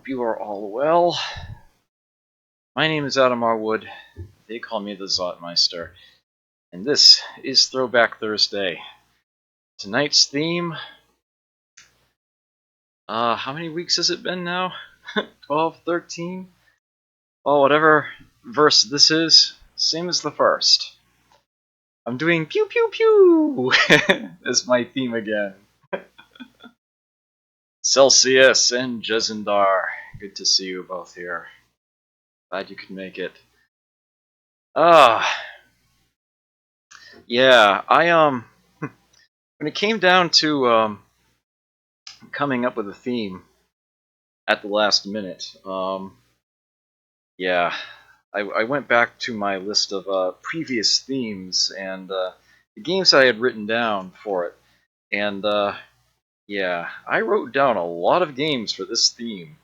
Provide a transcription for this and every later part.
hope you are all well. My name is Adam Arwood. They call me the Zotmeister. And this is Throwback Thursday. Tonight's theme... how many weeks has it been now? 12, 13? Oh, whatever verse this is, same as the first. I'm doing pew pew pew as my theme again. Celsius and Jezendar, good to see you both here. Glad you could make it. Yeah, when it came down to coming up with a theme at the last minute, yeah, I went back to my list of previous themes and the games I had written down for it, and yeah, I wrote down a lot of games for this theme.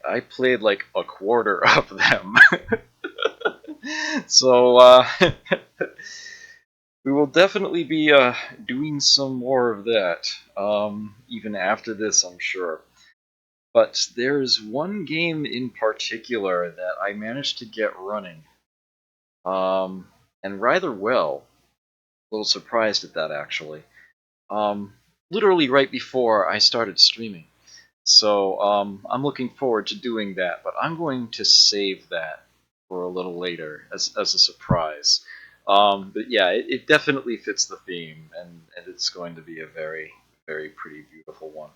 I played like a quarter of them. So, we will definitely be doing some more of that, even after this, I'm sure. But there's one game in particular that I managed to get running, and rather well. A little surprised at that, actually. Literally right before I started streaming. So I'm looking forward to doing that, but I'm going to save that for a little later as a surprise. But yeah, it definitely fits the theme, and it's going to be a very, very pretty, beautiful one.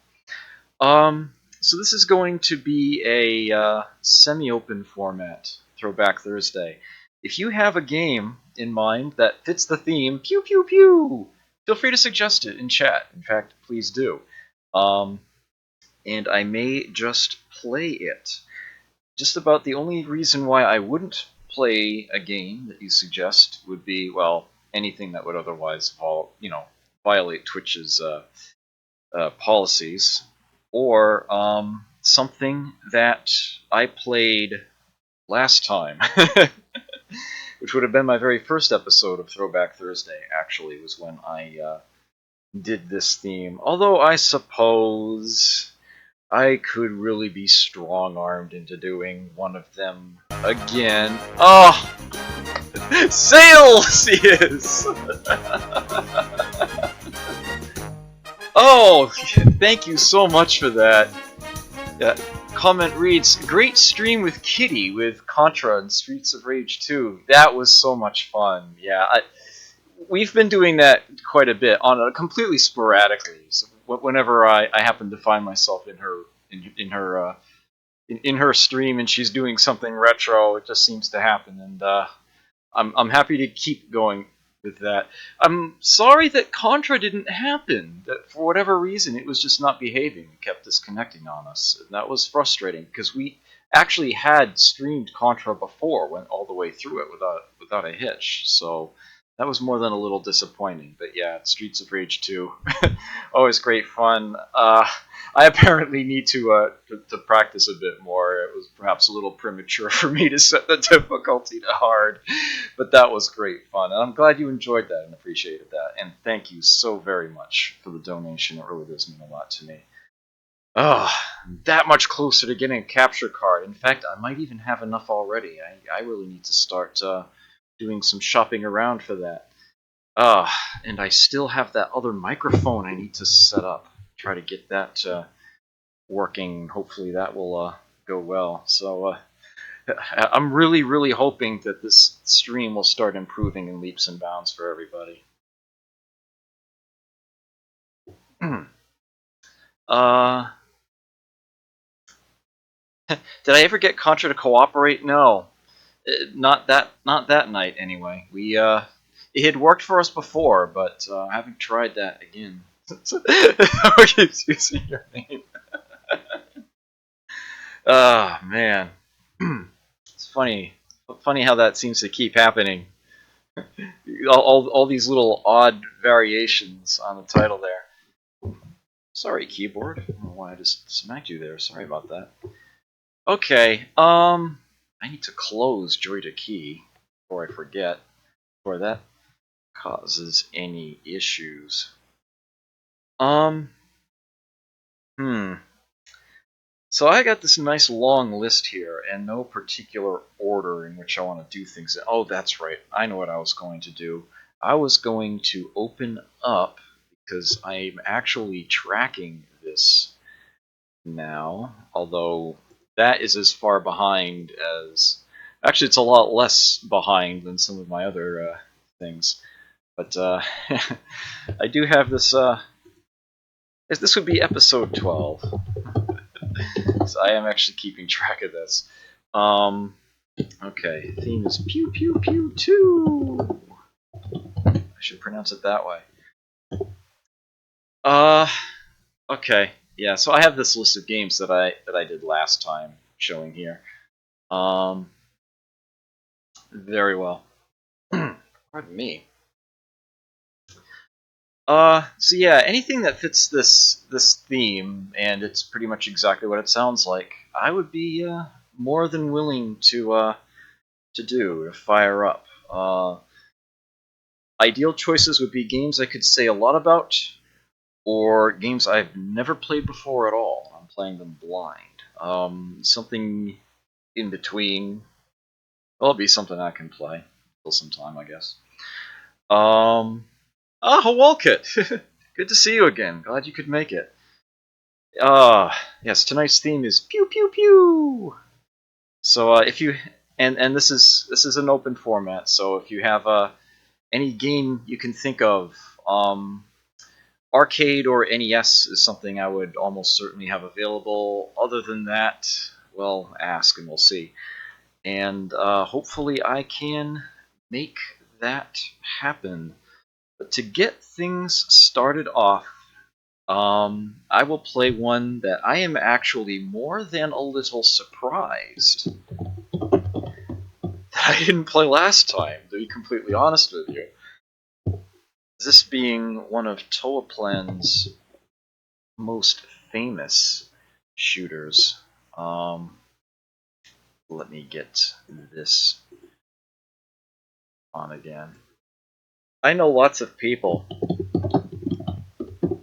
So this is going to be a semi-open format, Throwback Thursday. If you have a game in mind that fits the theme, pew pew pew, feel free to suggest it in chat. In fact, please do. And I may just play it. Just about the only reason why I wouldn't play a game that you suggest would be, well, anything that would otherwise violate Twitch's policies, or something that I played last time, which would have been my very first episode of Throwback Thursday, actually, was when I did this theme. Although I suppose I could really be strong-armed into doing one of them again. Oh! Sales, he is! Oh, thank you so much for that. Comment reads, great stream with Kitty with Contra and Streets of Rage 2. That was so much fun. Yeah, we've been doing that quite a bit, completely sporadically. So whenever I happen to find myself in her stream and she's doing something retro, it just seems to happen, and I'm happy to keep going with that. I'm sorry that Contra didn't happen. That for whatever reason it was just not behaving. It kept disconnecting on us, and that was frustrating because we actually had streamed Contra before, went all the way through it without a hitch. So that was more than a little disappointing. But yeah, Streets of Rage 2, always great fun. I apparently need to practice a bit more. It was perhaps a little premature for me to set the difficulty to hard, but that was great fun, and I'm glad you enjoyed that and appreciated that. And thank you so very much for the donation. It really does mean a lot to me. That much closer to getting a capture card. In fact, I might even have enough already. I really need to start doing some shopping around for that. And I still have that other microphone I need to set up. Try to get that working. Hopefully that will go well. So I'm really, really hoping that this stream will start improving in leaps and bounds for everybody. Did I ever get Contra to cooperate? No, not that night anyway. It had worked for us before, but I haven't tried that again. Who keeps using your name? Oh man, it's funny how that seems to keep happening. all these little odd variations on the title there. Sorry, keyboard. I don't know why I just smacked you there. Sorry about that. Okay, I need to close Joy to Key before I forget, before that causes any issues. So I got this nice long list here, and no particular order in which I want to do things. Oh, that's right. I know what I was going to do. I was going to open up, because I'm actually tracking this now, although that is as far behind as... Actually, it's a lot less behind than some of my other things. But I do have this... this would be episode 12. So I am actually keeping track of this. Okay, theme is Pew Pew Pew 2. I should pronounce it that way. Okay, yeah. So I have this list of games that I did last time showing here. Very well. Pardon me. So yeah, anything that fits this theme, and it's pretty much exactly what it sounds like, I would be more than willing to fire up. Ideal choices would be games I could say a lot about, or games I've never played before at all. I'm playing them blind. Something in between. Well, it'll be something I can play till some time, I guess. Hawalkit! Good to see you again. Glad you could make it. Yes, tonight's theme is pew pew pew. So if you and this is an open format. So if you have any game you can think of, arcade or NES is something I would almost certainly have available. Other than that, well, ask and we'll see. And hopefully I can make that happen. But to get things started off, I will play one that I am actually more than a little surprised that I didn't play last time, to be completely honest with you. This being one of Toaplan's most famous shooters. Let me get this on again. I know lots of people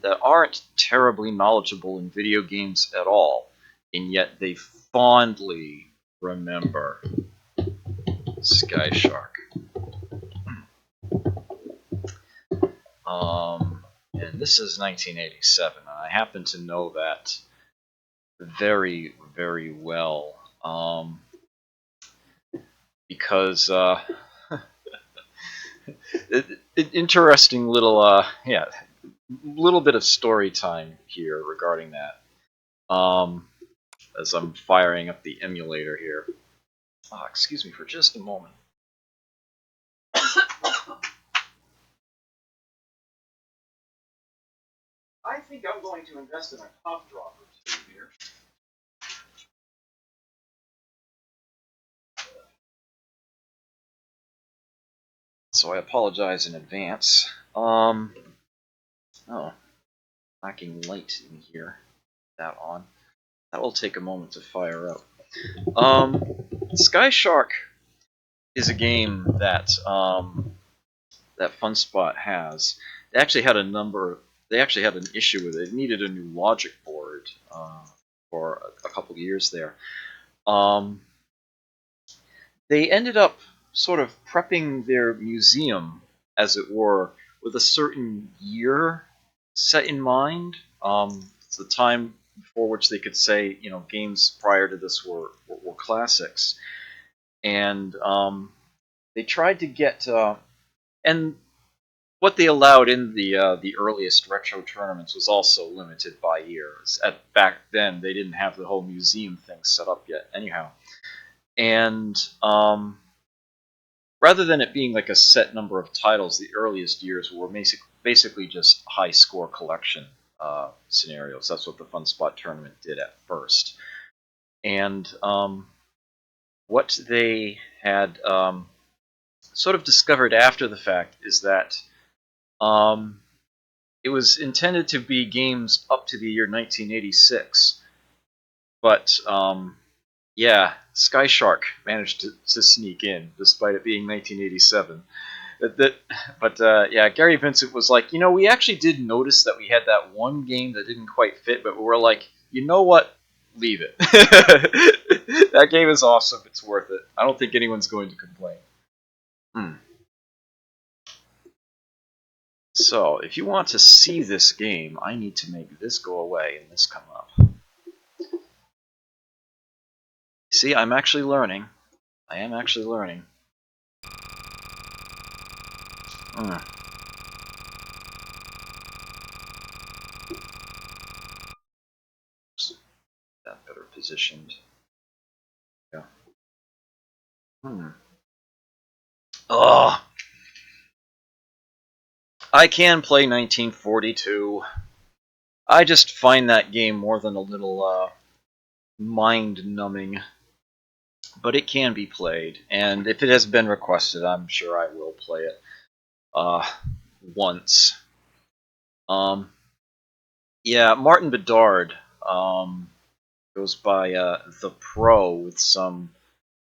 that aren't terribly knowledgeable in video games at all, and yet they fondly remember Sky Shark. And this is 1987, and I happen to know that very, very well, because interesting little little bit of story time here regarding that. As I'm firing up the emulator here. Excuse me for just a moment. I think I'm going to invest in a cough drop or two here. So I apologize in advance. Lacking light in here. That on. That will take a moment to fire up. Sky Shark is a game that that FunSpot has. They actually had an issue with it. It needed a new logic board for a couple of years there. They ended up sort of prepping their museum, as it were, with a certain year set in mind. It's the time before which they could say, games prior to this were classics. And they tried to get... and what they allowed in the earliest retro tournaments was also limited by years. Back then, they didn't have the whole museum thing set up yet. Anyhow, and rather than it being like a set number of titles, the earliest years were basically just high score collection scenarios. That's what the FunSpot tournament did at first. And what they had sort of discovered after the fact is that it was intended to be games up to the year 1986, but yeah, Sky Shark managed to sneak in despite it being 1987. But yeah, Gary Vincent was like, we actually did notice that we had that one game that didn't quite fit, but we were like, you know what? leave it. That game is awesome. It's worth it. I don't think anyone's going to complain. So, if you want to see this game, I need to make this go away and this come up. See, I'm actually learning. I am actually learning. That better positioned. Yeah. Ugh. I can play 1942. I just find that game more than a little mind-numbing. But it can be played, and if it has been requested, I'm sure I will play it once. Yeah, Martin Bedard goes by the Pro with some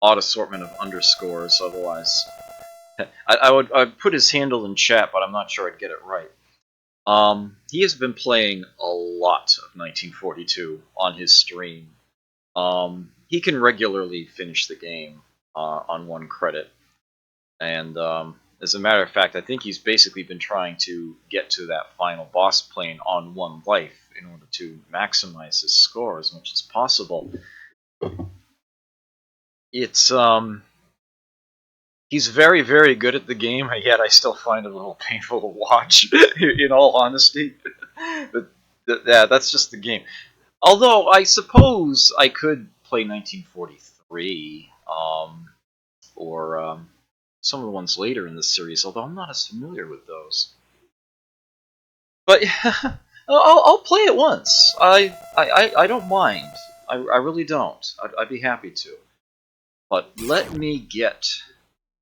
odd assortment of underscores. Otherwise, I'd put his handle in chat, but I'm not sure I'd get it right. He has been playing a lot of 1942 on his stream. He can regularly finish the game on one credit, and as a matter of fact, I think he's basically been trying to get to that final boss plane on one life in order to maximize his score as much as possible. It's he's very, very good at the game, yet I still find it a little painful to watch, in all honesty. But yeah, that's just the game. Although I suppose I could play 1943, or some of the ones later in the series, although I'm not as familiar with those. But I'll play it once. I don't mind. I really don't. I'd be happy to. But let me get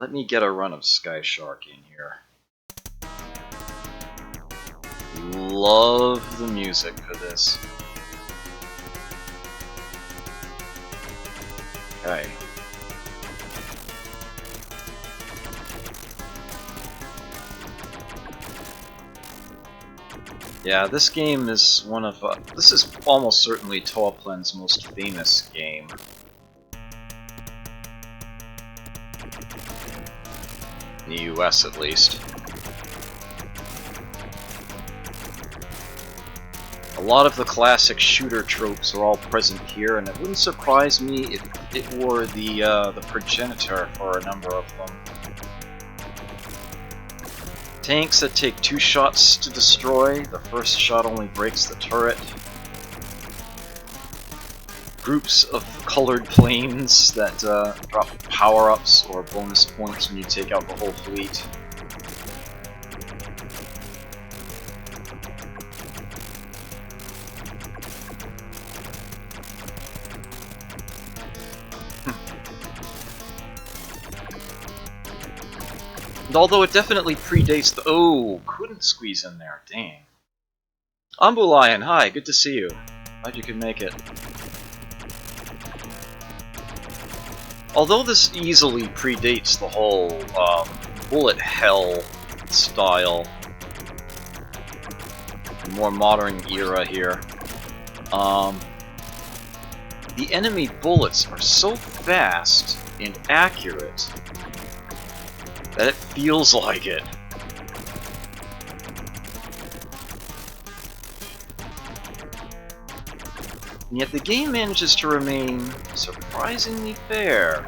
a run of Sky Shark in here. Love the music for this. Okay. Yeah, this game is one of this is almost certainly Toaplan's most famous game. In the US, at least. A lot of the classic shooter tropes are all present here, and it wouldn't surprise me if it were the progenitor for a number of them. Tanks that take 2 shots to destroy. The first shot only breaks the turret. Groups of colored planes that drop power-ups or bonus points when you take out the whole fleet. And although it definitely predates the... Oh, couldn't squeeze in there, dang. Lion, hi, good to see you. Glad you could make it. Although this easily predates the whole bullet hell style, more modern era here, the enemy bullets are so fast and accurate that it feels like it. And yet the game manages to remain surprisingly fair.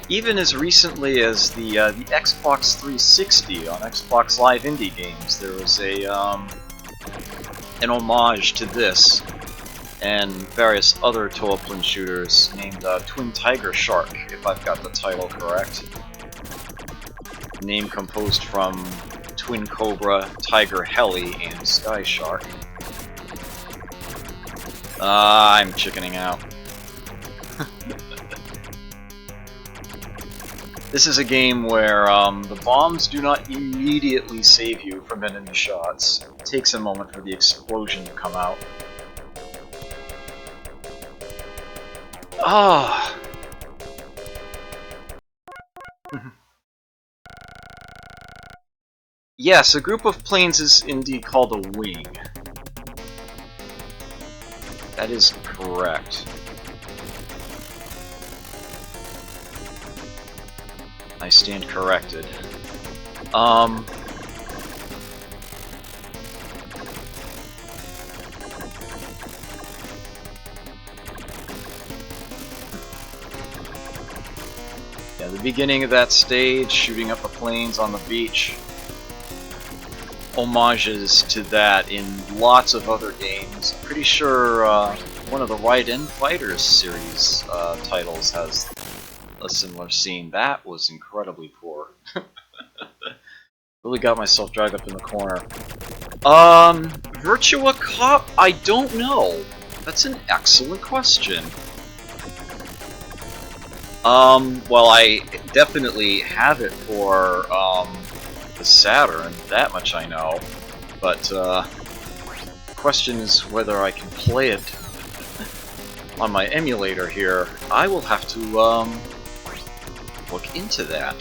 Even as recently as the Xbox 360 on Xbox Live Indie Games, there was an homage to this and various other Toaplan shooters named Twin Tiger Shark, if I've got the title correct. Name composed from Twin Cobra, Tiger Heli, and Sky Shark. I'm chickening out. This is a game where the bombs do not immediately save you from enemy shots. It takes a moment for the explosion to come out. Ah. Yes, a group of planes is indeed called a wing. That is correct. I stand corrected. Yeah, the beginning of that stage, shooting up the planes on the beach. Homages to that in lots of other games. I'm pretty sure one of the Raiden Fighters series titles has a similar scene. That was incredibly poor. Really got myself dragged up in the corner. Virtua Cop? I don't know. That's an excellent question. Well, I definitely have it for, the Saturn, that much I know. But, the question is whether I can play it on my emulator here. I will have to, look into that.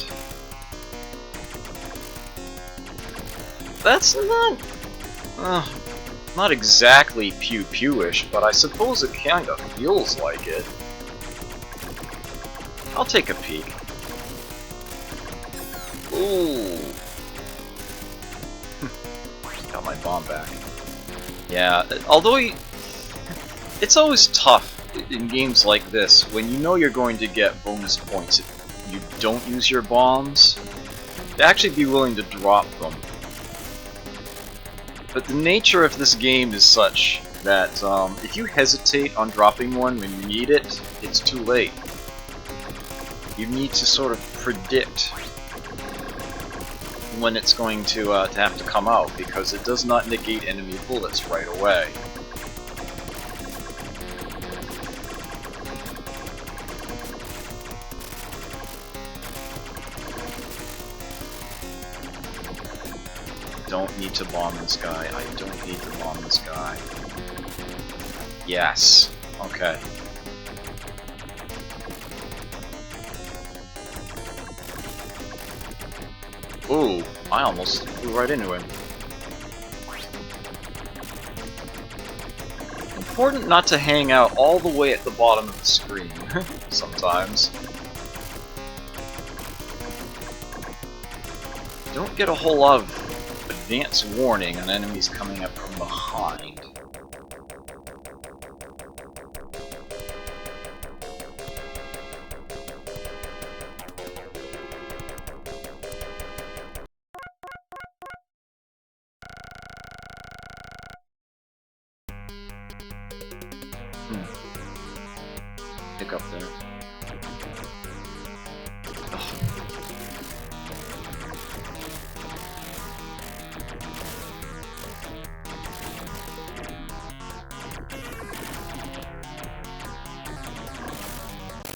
That's not exactly pew-pewish, but I suppose it kinda feels like it. I'll take a peek. Ooh. Got my bomb back. Yeah, although it's always tough in games like this when you know you're going to get bonus points if you don't use your bombs, to actually be willing to drop them. But the nature of this game is such that if you hesitate on dropping one when you need it, it's too late. You need to sort of predict when it's going to have to come out, because it does not negate enemy bullets right away. Don't need to bomb this guy. I don't need to bomb this guy. Yes. Okay. Ooh, I almost flew right into him. Important not to hang out all the way at the bottom of the screen, sometimes. Don't get a whole lot of advance warning on enemies coming up from behind. Pick up there. Ugh.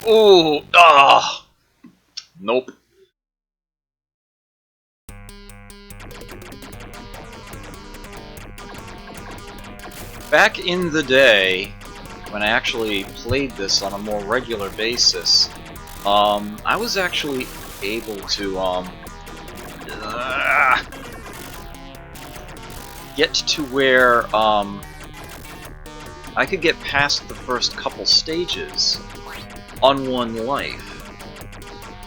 Ooh, ah, nope. Back in the day, when I actually played this on a more regular basis, I was actually able to get to where I could get past the first couple stages on one life.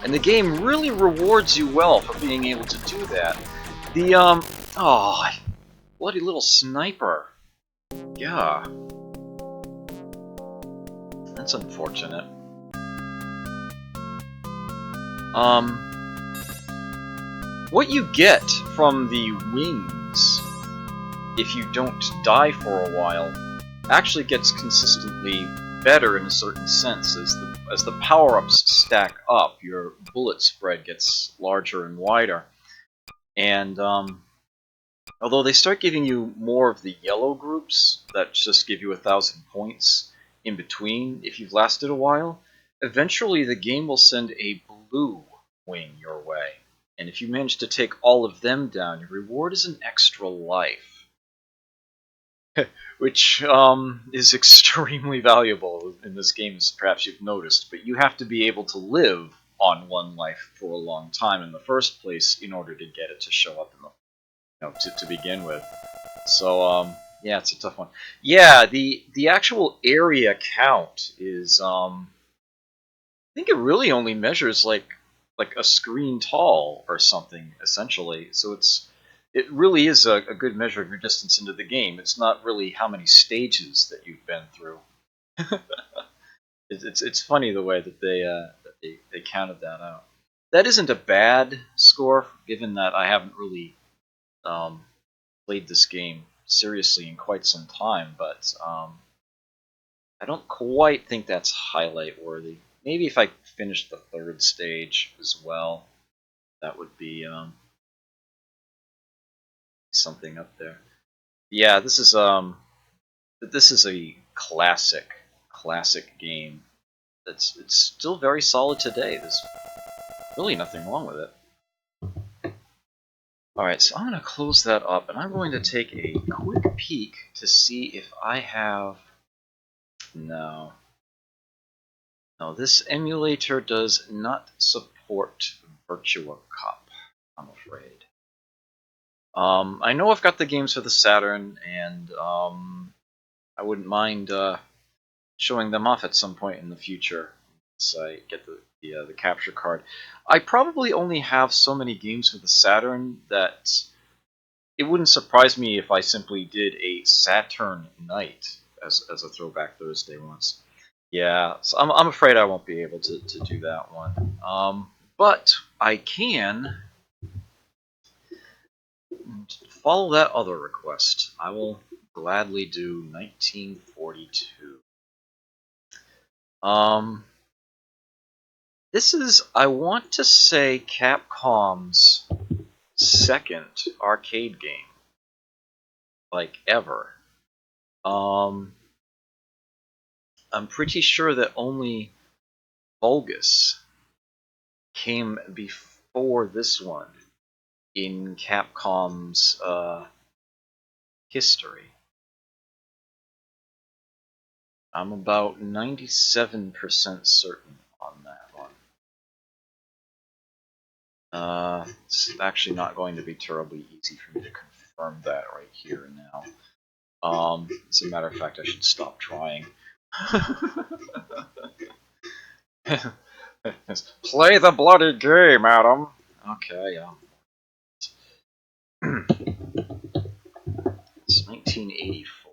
And the game really rewards you well for being able to do that. The, oh, bloody little sniper. Yeah. That's unfortunate. What you get from the wings, if you don't die for a while, actually gets consistently better in a certain sense. As the power-ups stack up, your bullet spread gets larger and wider. And although they start giving you more of the yellow groups that just give you 1,000 points in between if you've lasted a while, eventually the game will send a blue wing your way. And if you manage to take all of them down, your reward is an extra life. which is extremely valuable in this game, as perhaps you've noticed. But you have to be able to live on one life for a long time in the first place in order to get it to show up in the, to begin with. So yeah, it's a tough one. Yeah, the actual area count is I think it really only measures like a screen tall or something, essentially. So it really is a good measure of your distance into the game. It's not really how many stages that you've been through. It's funny the way that they counted that out. That isn't a bad score, given that I haven't really played this game seriously in quite some time. But I don't quite think that's highlight worthy. Maybe if I finished the third stage as well, that would be something up there. Yeah, this is a classic game. It's still very solid today. There's really nothing wrong with it. Alright, so I'm going to close that up, and I'm going to take a quick peek to see if I have... No, this emulator does not support Virtua Cop, I'm afraid. I know I've got the games for the Saturn, and I wouldn't mind showing them off at some point in the future once I get the capture card. I probably only have so many games for the Saturn that it wouldn't surprise me if I simply did a Saturn night as a Throwback Thursday once. Yeah, so I'm afraid I won't be able to do that one. But I can follow that other request. I will gladly do 1942. This is, I want to say, Capcom's second arcade game, like, ever. I'm pretty sure that only Vulgus came before this one in Capcom's history. I'm about 97% certain on that one. It's actually not going to be terribly easy for me to confirm that right here and now. As a matter of fact, I should stop trying. Play the bloody game, Adam. Okay, it's 1984.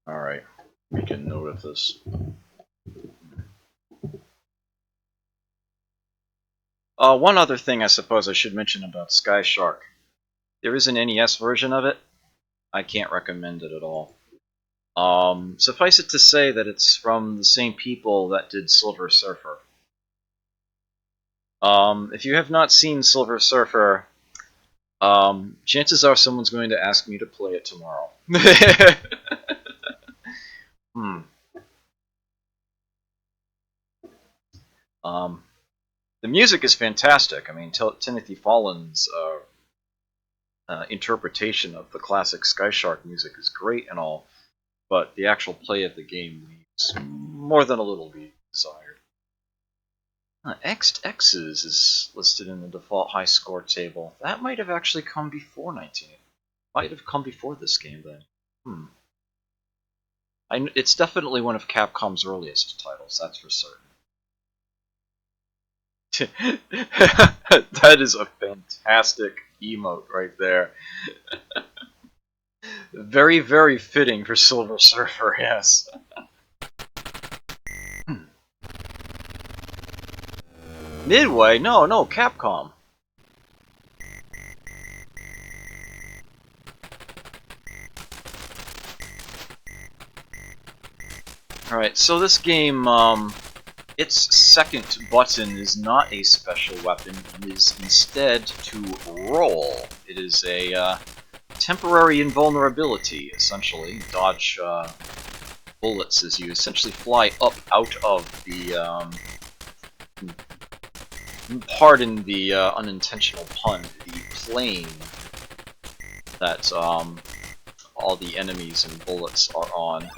Alright, make a note of this. One other thing I suppose I should mention about Sky Shark. There is an NES version of it. I can't recommend it at all. Suffice it to say that it's from the same people that did Silver Surfer. If you have not seen Silver Surfer, chances are someone's going to ask me to play it tomorrow. The music is fantastic. I mean, Timothy Fallon's interpretation of the classic Sky Shark music is great and all, but the actual play of the game leaves more than a little bit desired. X's is listed in the default high score table. That might have actually come before 19. Might have come before this game then. It's definitely one of Capcom's earliest titles, that's for certain. That is a fantastic emote right there. Very, very fitting for Silver Surfer, yes. Midway? No, Capcom. Alright, so this game, its second button is not a special weapon, it is instead to roll. It is a temporary invulnerability, essentially. Dodge bullets as you essentially fly up out of the, pardon the unintentional pun, the plane that all the enemies and bullets are on.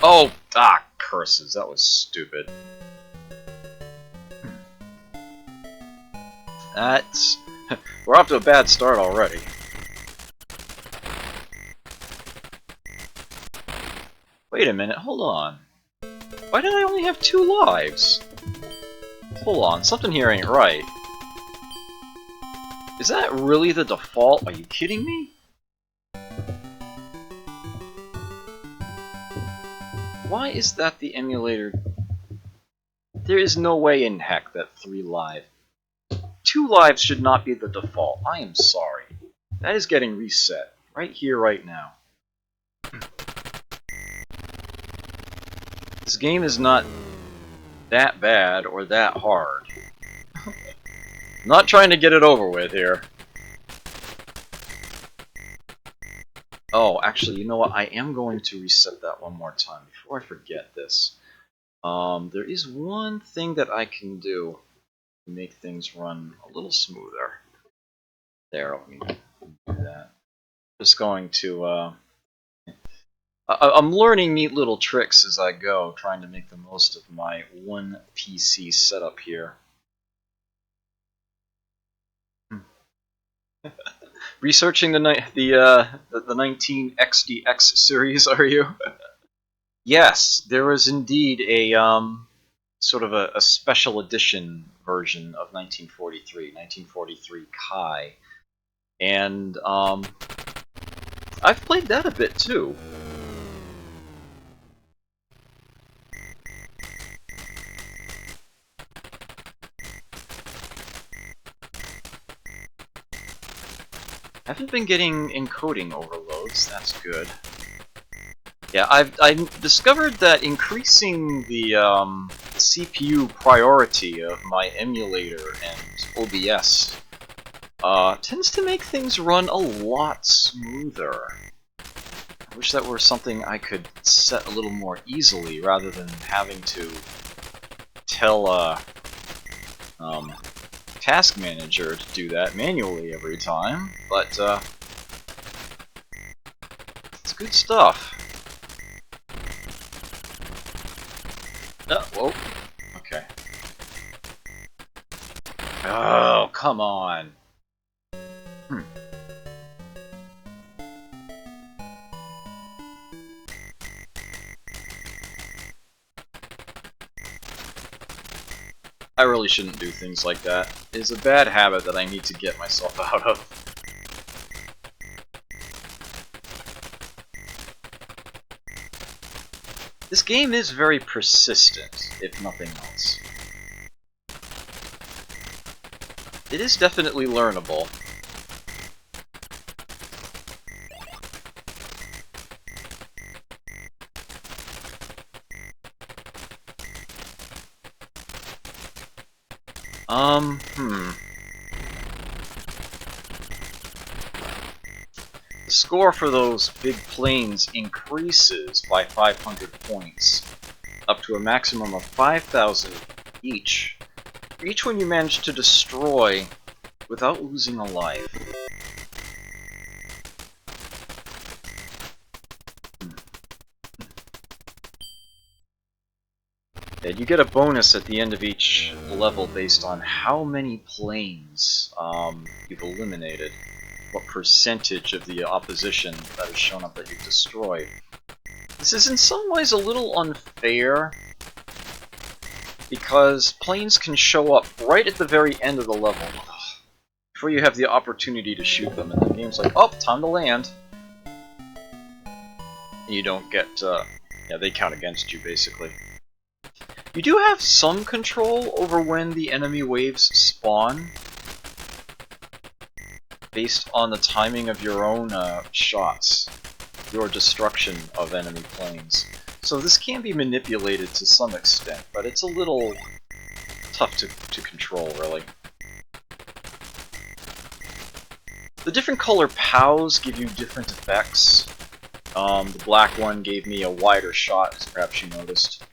Oh, curses, that was stupid. That's... we're off to a bad start already. Wait a minute, hold on. Why did I only have 2 lives? Hold on, something here ain't right. Is that really the default? Are you kidding me? Why is that the emulator? There is no way in heck that 3 lives. 2 lives should not be the default. I am sorry. That is getting reset. Right here, right now. This game is not that bad or that hard. I'm not trying to get it over with here. Oh, actually, you know what? I am going to reset that one more time before I forget this. There is one thing that I can do to make things run a little smoother. There, let me do that. Just going to, I'm learning neat little tricks as I go, trying to make the most of my one PC setup here. Researching the 19XDX series, are you? Yes, there was indeed a sort of a special edition version of 1943 Kai, and I've played that a bit too. I haven't been getting encoding overloads, that's good. Yeah, I've discovered that increasing the CPU priority of my emulator and OBS tends to make things run a lot smoother. I wish that were something I could set a little more easily rather than having to tell Task Manager to do that manually every time, but it's good stuff. Whoa. Okay. Oh, come on. I really shouldn't do things like that. It's a bad habit that I need to get myself out of. This game is very persistent, if nothing else. It is definitely learnable. The score for those big planes increases by 500 points, up to a maximum of 5,000 each, for each one you manage to destroy without losing a life. And you get a bonus at the end of each level based on how many planes you've eliminated, what percentage of the opposition that has shown up that you've destroyed. This is in some ways a little unfair, because planes can show up right at the very end of the level, before you have the opportunity to shoot them, and the game's like, oh, time to land. And you don't get, yeah, they count against you, basically. You do have some control over when the enemy waves spawn, based on the timing of your own shots, your destruction of enemy planes. So this can be manipulated to some extent, but it's a little tough to control, really. The different color POWs give you different effects. The black one gave me a wider shot, as perhaps you noticed.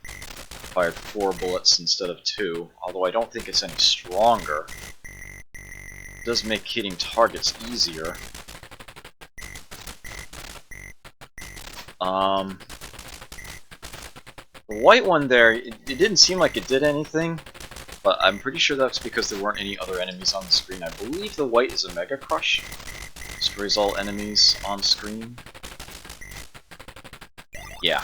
Fired 4 bullets instead of 2, although I don't think it's any stronger. It does make hitting targets easier. The white one there, it didn't seem like it did anything, but I'm pretty sure that's because there weren't any other enemies on the screen. I believe the white is a Mega Crush. Destroys all enemies on screen. Yeah.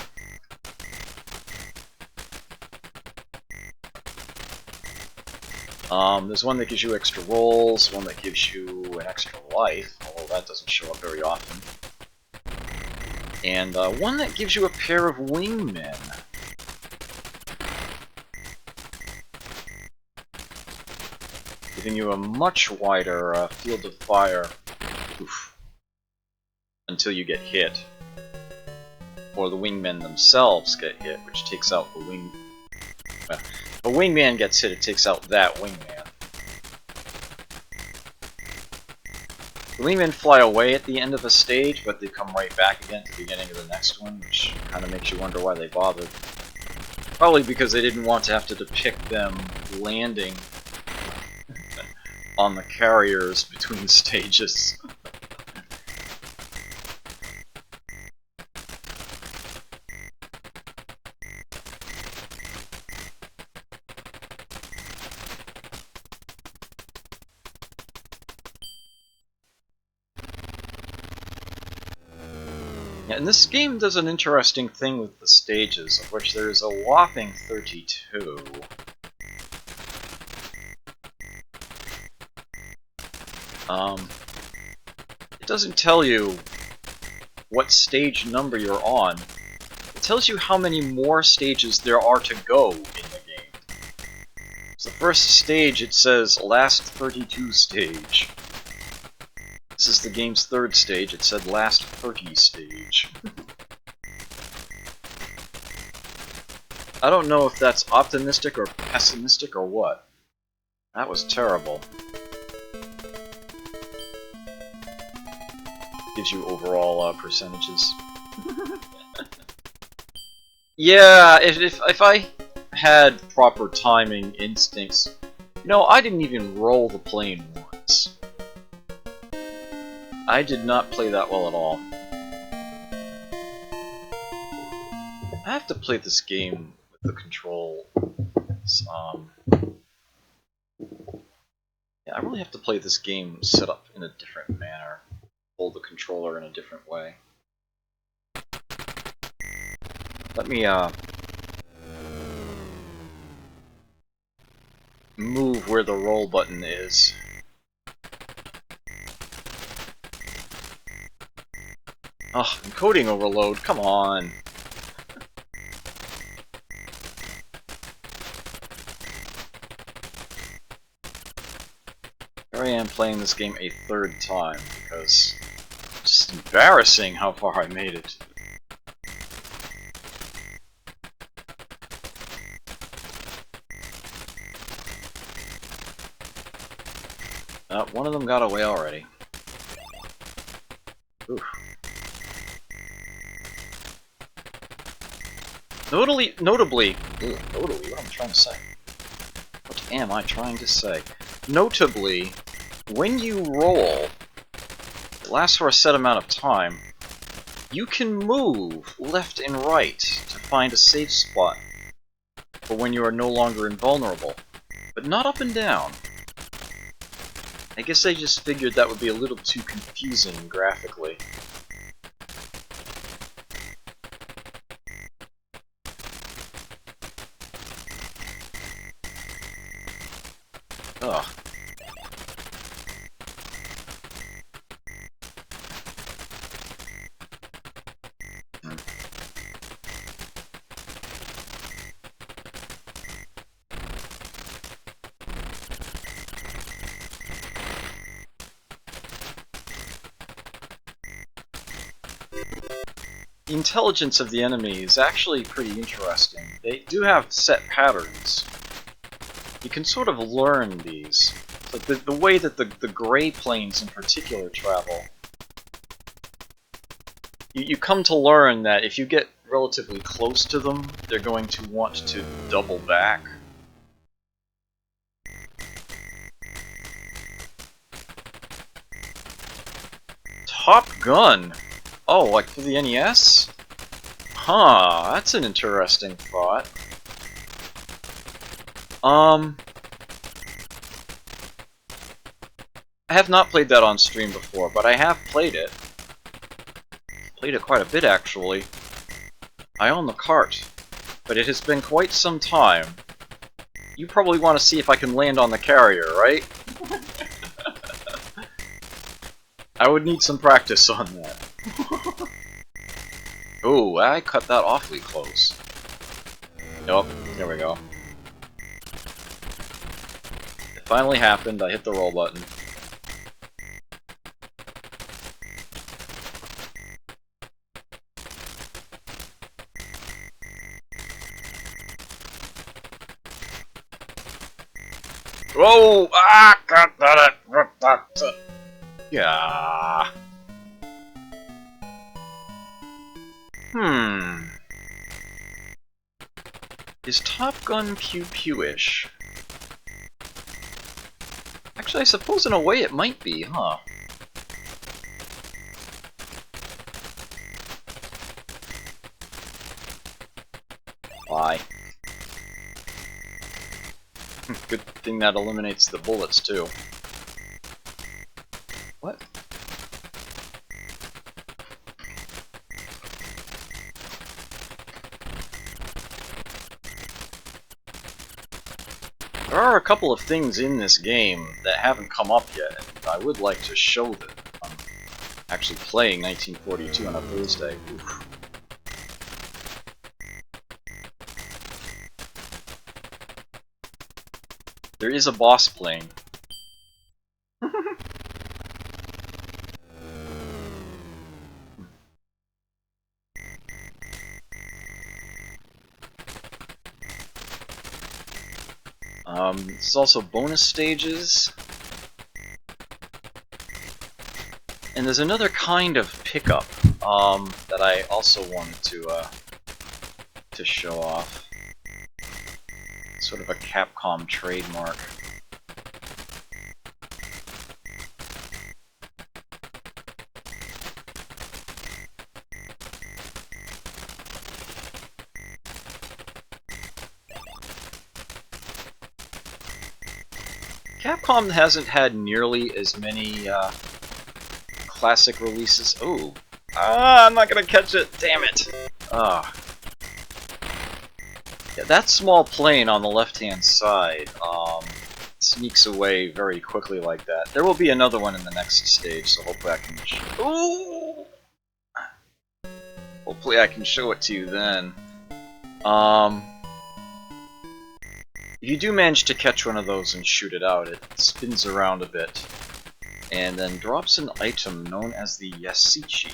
There's one that gives you extra rolls, one that gives you an extra life, although that doesn't show up very often. And one that gives you a pair of wingmen. Giving you a much wider field of fire. Oof. Until you get hit. Or the wingmen themselves get hit, which takes out the wing... Well, if a wingman gets hit, it takes out that wingman. The wingmen fly away at the end of a stage, but they come right back again at the beginning of the next one, which kind of makes you wonder why they bothered. Probably because they didn't want to have to depict them landing on the carriers between stages. Yeah, and this game does an interesting thing with the stages, of which there is a whopping 32. It doesn't tell you what stage number you're on. It tells you how many more stages there are to go in the game. So the first stage, it says last 32 stage. This is the game's third stage, it said last 30 stage. I don't know if that's optimistic or pessimistic or what. That was terrible. Gives you overall percentages. Yeah, if I had proper timing instincts... You know, I didn't even roll the plane once. I did not play that well at all. I have to play this game with the controls. Yeah, I really have to play this game set up in a different manner. Hold the controller in a different way. Let me move where the roll button is. Ugh, encoding overload, come on! Here I am playing this game a third time, because it's just embarrassing how far I made it. One of them got away already. Oof. Notably, what am I trying to say? What am I trying to say? Notably, when you roll, it lasts for a set amount of time, you can move left and right to find a safe spot for when you are no longer invulnerable, but not up and down. I guess I just figured that would be a little too confusing graphically. Ugh. The intelligence of the enemy is actually pretty interesting. They do have set patterns. You can sort of learn these. Like the way that the gray planes in particular travel. You come to learn that if you get relatively close to them, they're going to want to double back. Top Gun! Oh, like for the NES? Huh, that's an interesting thought. I have not played that on stream before, but I have played it. Played it quite a bit, actually. I own the cart, but it has been quite some time. You probably want to see if I can land on the carrier, right? I would need some practice on that. Ooh, I cut that awfully close. Nope, there we go. It finally happened, I hit the roll button. Whoa! Ah! Got that! Yeah. Is Top Gun pew-pew-ish? Actually, I suppose in a way it might be, huh? Why? Good thing that eliminates the bullets, too. What? There are a couple of things in this game that haven't come up yet, and I would like to show them. I'm actually playing 1942 on a Thursday. Oof. There is a boss plane. There's also bonus stages. And there's another kind of pickup that I also wanted to show off. Sort of a Capcom trademark. Capcom hasn't had nearly as many classic releases. Oh, I'm not gonna catch it. Damn it! Yeah, that small plane on the left-hand side sneaks away very quickly like that. There will be another one in the next stage, so hopefully I can. Ooh! Hopefully I can show it to you then. If you do manage to catch one of those and shoot it out, it spins around a bit, and then drops an item known as the Yasichi.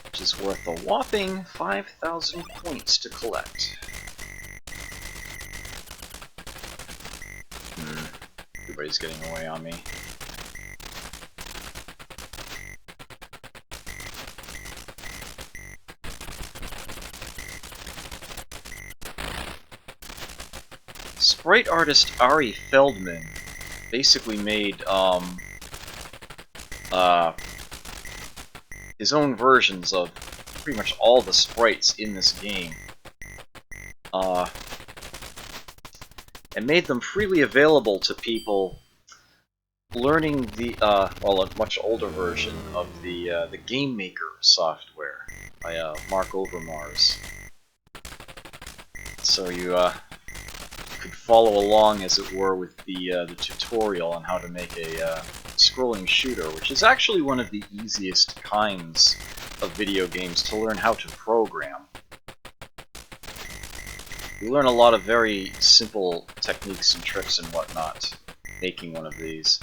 Which is worth a whopping 5,000 points to collect. Everybody's getting away on me. Sprite artist Ari Feldman basically made his own versions of pretty much all the sprites in this game, and made them freely available to people learning the well, a much older version of the Game Maker software by Mark Overmars. So you could follow along, as it were, with the tutorial on how to make a scrolling shooter, which is actually one of the easiest kinds of video games to learn how to program. You learn a lot of very simple techniques and tricks and whatnot making one of these.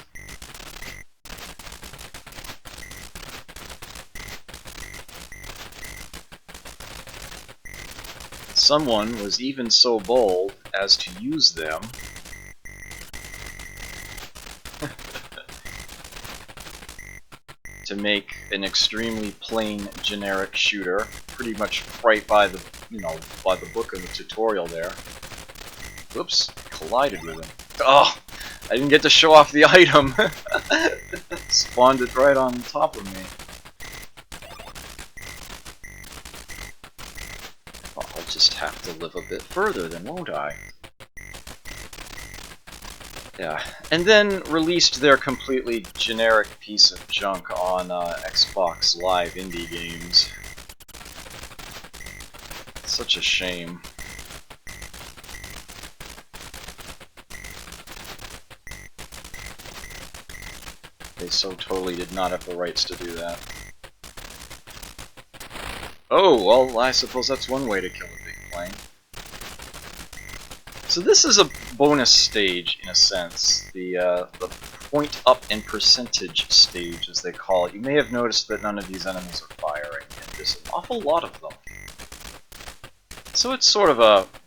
Someone was even so bold as to use them to make an extremely plain, generic shooter, pretty much right by the, by the book of the tutorial there. Whoops, collided with him. Oh, I didn't get to show off the item. Spawned it right on top of me. Well, I'll just have to live a bit further then, won't I? Yeah, and then released their completely generic piece of junk on Xbox Live Indie Games. Such a shame. They so totally did not have the rights to do that. Oh, well, I suppose that's one way to kill a big plane. So this is a bonus stage, in a sense, the point up and percentage stage, as they call it. You may have noticed that none of these enemies are firing, and there's an awful lot of them. So it's sort of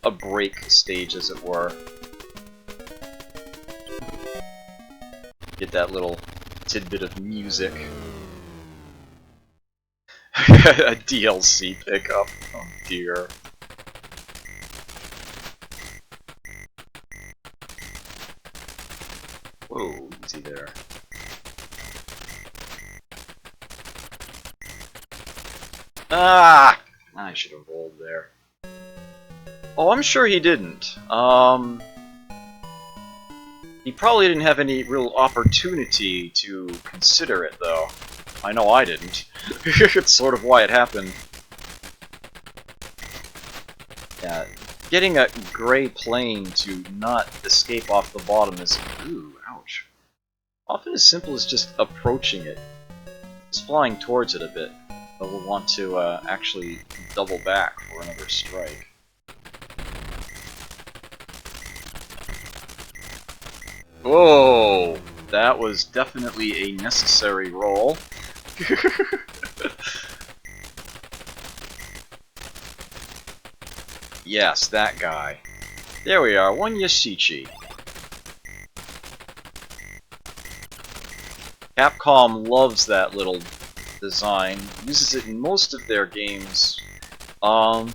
a break stage, as it were. Get that little tidbit of music. A DLC pickup. Oh dear. Whoa, easy there. Ah! I should have rolled there. Oh, I'm sure he didn't. He probably didn't have any real opportunity to consider it, though. I know I didn't. It's sort of why it happened. Yeah, getting a gray plane to not escape off the bottom is... Ooh, ouch. Often as simple as just approaching it. Just flying towards it a bit. But we'll want to actually double back for another strike. Whoa! That was definitely a necessary roll. Yes, that guy. There we are, one Yashichi. Capcom loves that little design, uses it in most of their games. From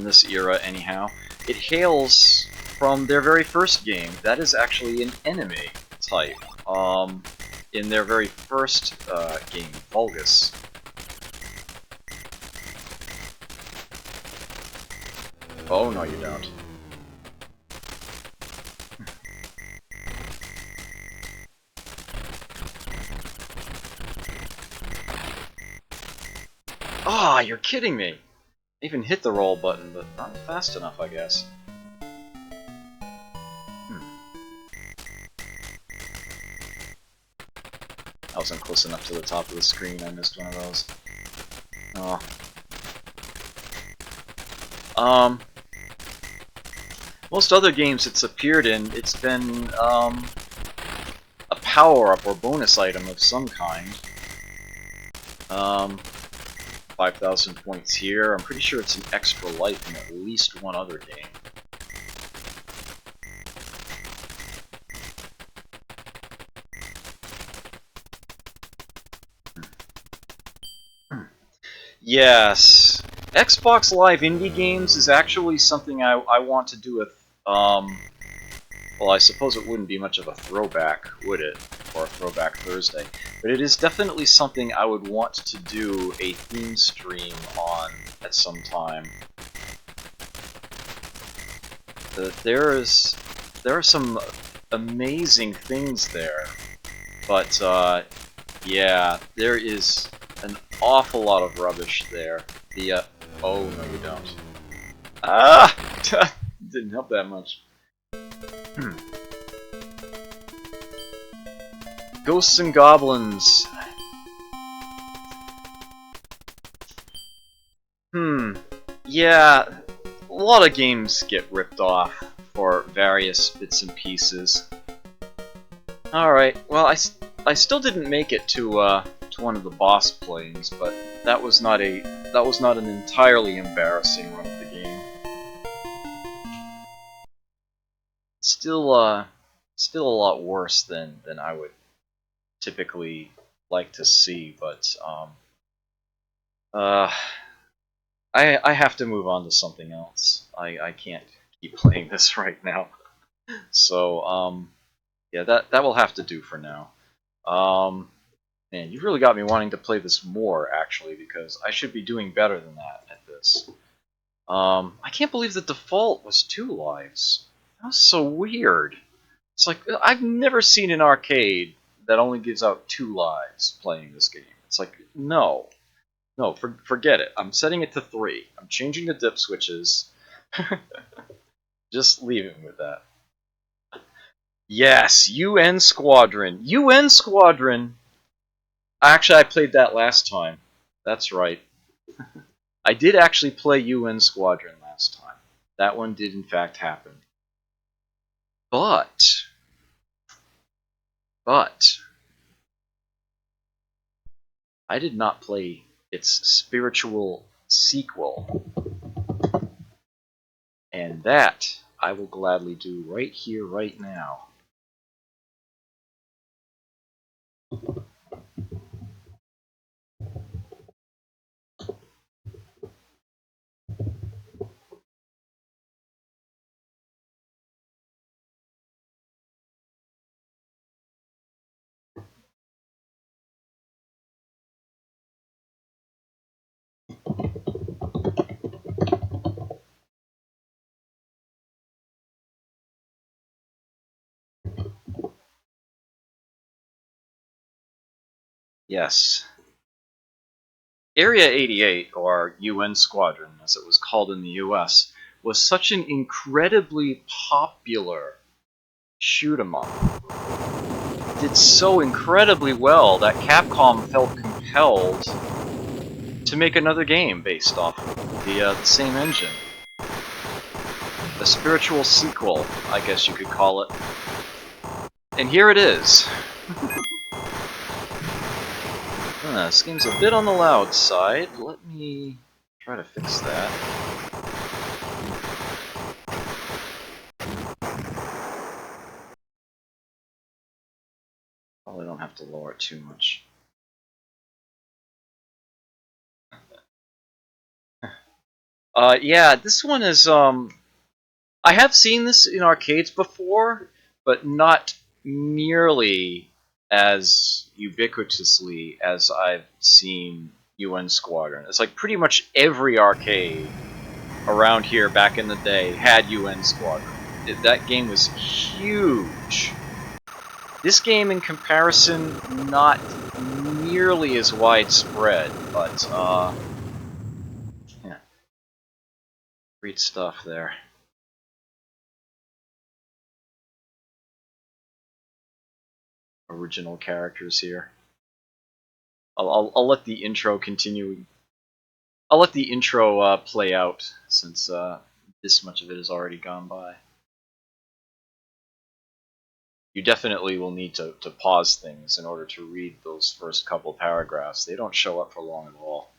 this era, anyhow. It hails from their very first game. That is actually an anime type. In their very first game, Vulgus. Oh, no you don't. Ah, you're kidding me! I even hit the roll button, but not fast enough, I guess. I wasn't close enough to the top of the screen, I missed one of those. Oh. Most other games it's appeared in, it's been, a power-up or bonus item of some kind. 5,000 points here. I'm pretty sure it's an extra life in at least one other game. Yes, Xbox Live Indie Games is actually something I want to do with, well, I suppose it wouldn't be much of a throwback, would it? Or a Throwback Thursday. But it is definitely something I would want to do a theme stream on at some time. There are some amazing things there, but yeah, there is an awful lot of rubbish there. The oh no you don't. Ah! Didn't help that much. Ghosts and Goblins. Yeah, a lot of games get ripped off for various bits and pieces. Alright, well, I still didn't make it to one of the boss planes, but that was not a that was not an entirely embarrassing run of the game. Still, still a lot worse than I would typically like to see, but I have to move on to something else. I can't keep playing this right now. So yeah, that will have to do for now. Man, you've really got me wanting to play this more, actually, because I should be doing better than that at this. I can't believe the default was 2 lives. That was so weird. It's like, I've never seen an arcade that only gives out 2 lives playing this game. It's like, no. No, forget it. I'm setting it to 3. I'm changing the dip switches. Just leave it with that. Yes, UN Squadron. UN Squadron! Actually, I played that last time. That's right. I did actually play UN Squadron last time. That one did in fact happen. But I did not play its spiritual sequel. And that I will gladly do right here, right now. Yes. Area 88, or UN Squadron, as it was called in the US, was such an incredibly popular shoot 'em up. It did so incredibly well that Capcom felt compelled to make another game based off the same engine. A spiritual sequel, I guess you could call it. And here it is. This game's a bit on the loud side. Let me try to fix that. Probably don't have to lower it too much. Yeah, this one is, I have seen this in arcades before, but not nearly as ubiquitously as I've seen UN Squadron. It's like pretty much every arcade around here back in the day had UN Squadron. That game was huge. This game, in comparison, not nearly as widespread, but, yeah. Great stuff there. Original characters here. I'll let the intro continue. I'll let the intro play out, since this much of it has already gone by. You definitely will need to pause things in order to read those first couple paragraphs. They don't show up for long at all.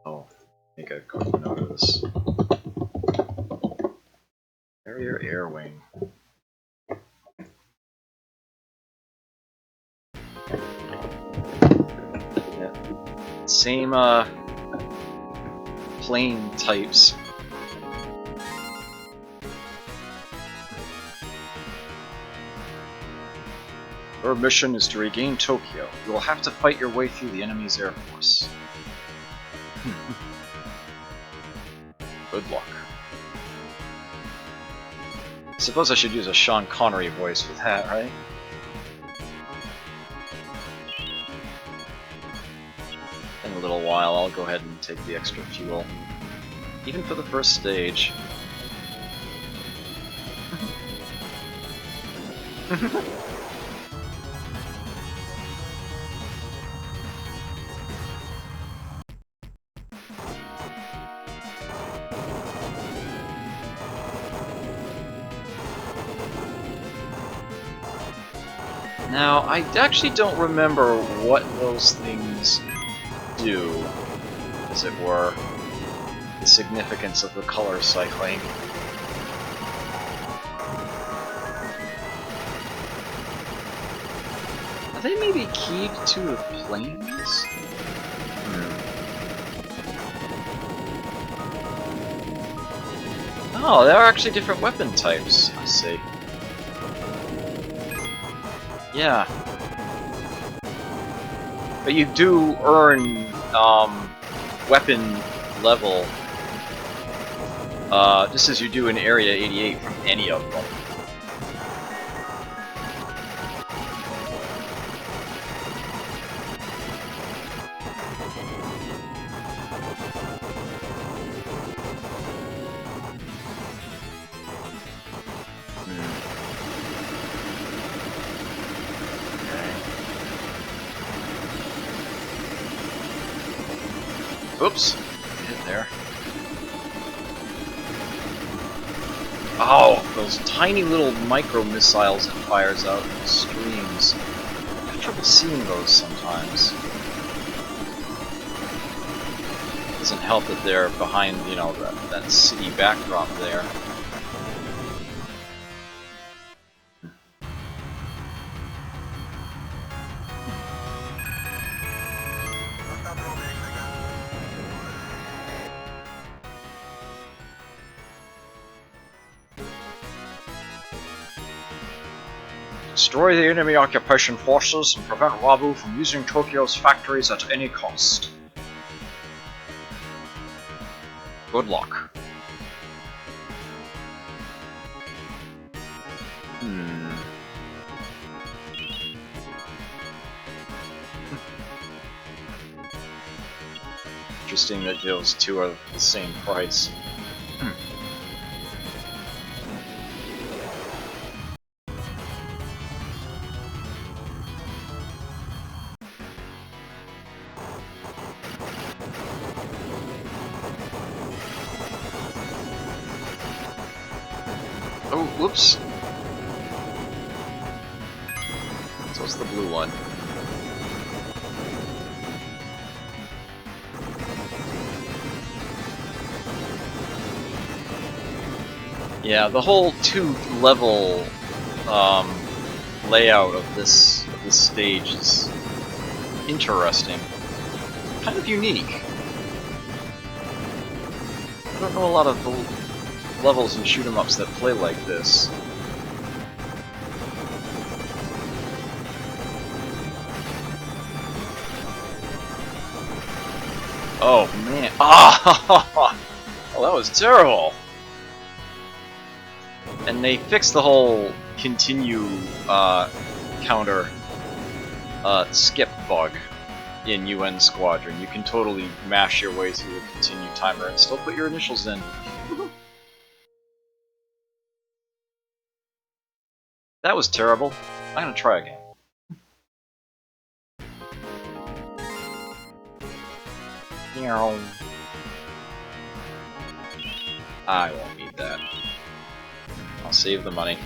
Oh, make a quick note of this. Carrier Air Wing. Yeah. Same plane types. Your mission is to regain Tokyo. You will have to fight your way through the enemy's air force. Good luck. I suppose I should use a Sean Connery voice for that, right? In a little while, I'll go ahead and take the extra fuel. Even for the first stage. Now, I actually don't remember what those things do, as it were. The significance of the color cycling. Are they maybe keyed to the planes? Oh, there are actually different weapon types. I see. Yeah. But you do earn weapon level just as you do in Area 88 from any of them. Oops, hit there. Oh, those tiny little micro missiles it fires out in streams. I have trouble seeing those sometimes. Doesn't help that they're behind, you know, that city backdrop there. Destroy the enemy occupation forces and prevent Wabu from using Tokyo's factories at any cost. Good luck. Interesting that those two are the same price. Oh, whoops. So it's the blue one. Yeah, the whole two-level layout of this stage is interesting, kind of unique. I don't know a lot of the levels in shoot-'em-ups that play like this. Oh man! Ah! Oh, that was terrible. And they fixed the whole continue counter skip bug in UN Squadron. You can totally mash your way through the continue timer and still put your initials in. That was terrible. I'm gonna try again. I won't need that. I'll save the money.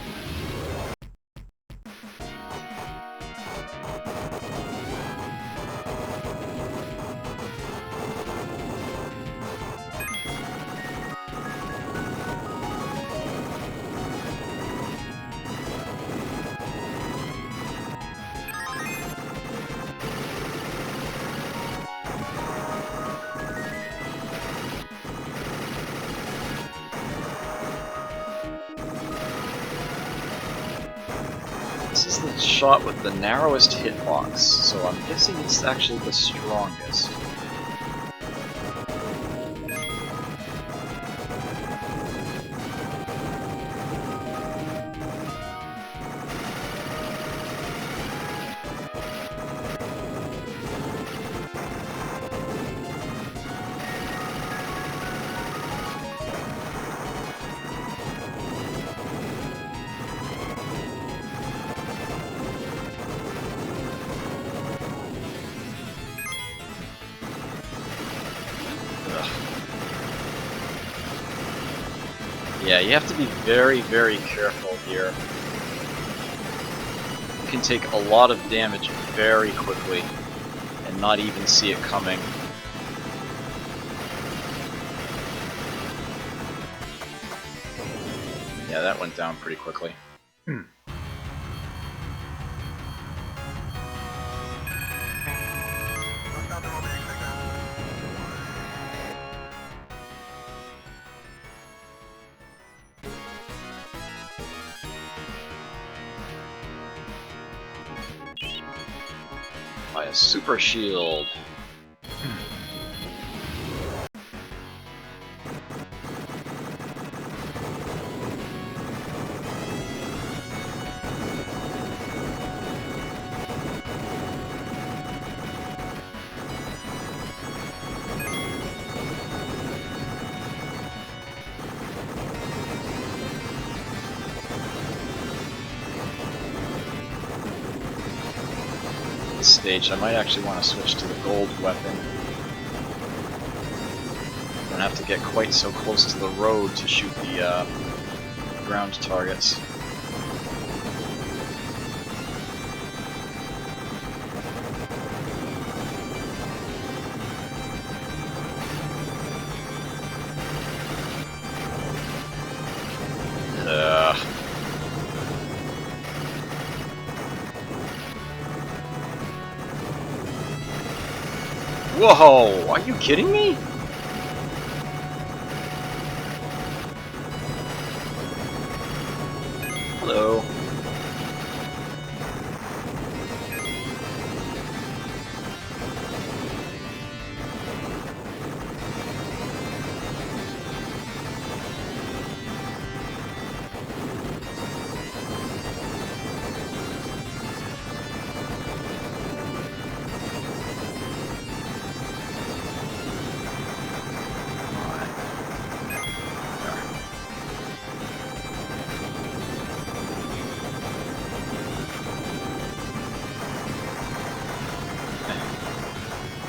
This is the shot with the narrowest hitbox, so I'm guessing it's actually the strongest. Yeah, you have to be very, very careful here. can take a lot of damage very quickly and not even see it coming. Yeah, that went down pretty quickly. By a super shield. Stage, I might actually want to switch to the gold weapon. Don't have to get quite so close to the road to shoot the ground targets. Whoa! Are you kidding me? Hello.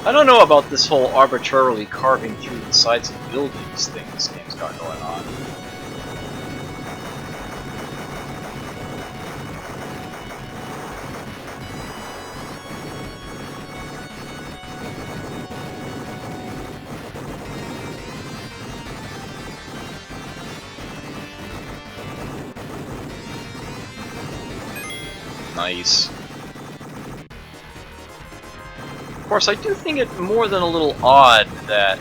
I don't know about this whole arbitrarily carving through the sides of buildings thing this game's got going on. Nice. Of course, I do think it more than a little odd that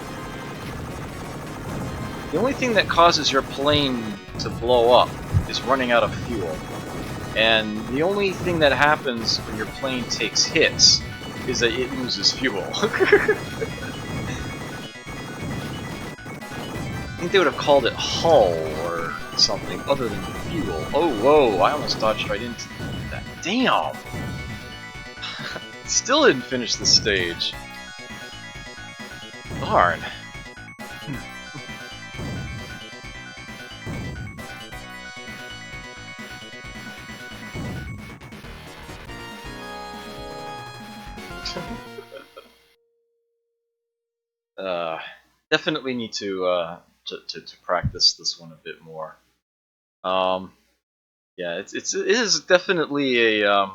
the only thing that causes your plane to blow up is running out of fuel. And the only thing that happens when your plane takes hits is that it loses fuel. I think they would have called it hull or something other than fuel. Oh, whoa, I almost dodged right into that. Damn! Still didn't finish the stage. Darn. Definitely need to practice this one a bit more. Yeah, it is definitely a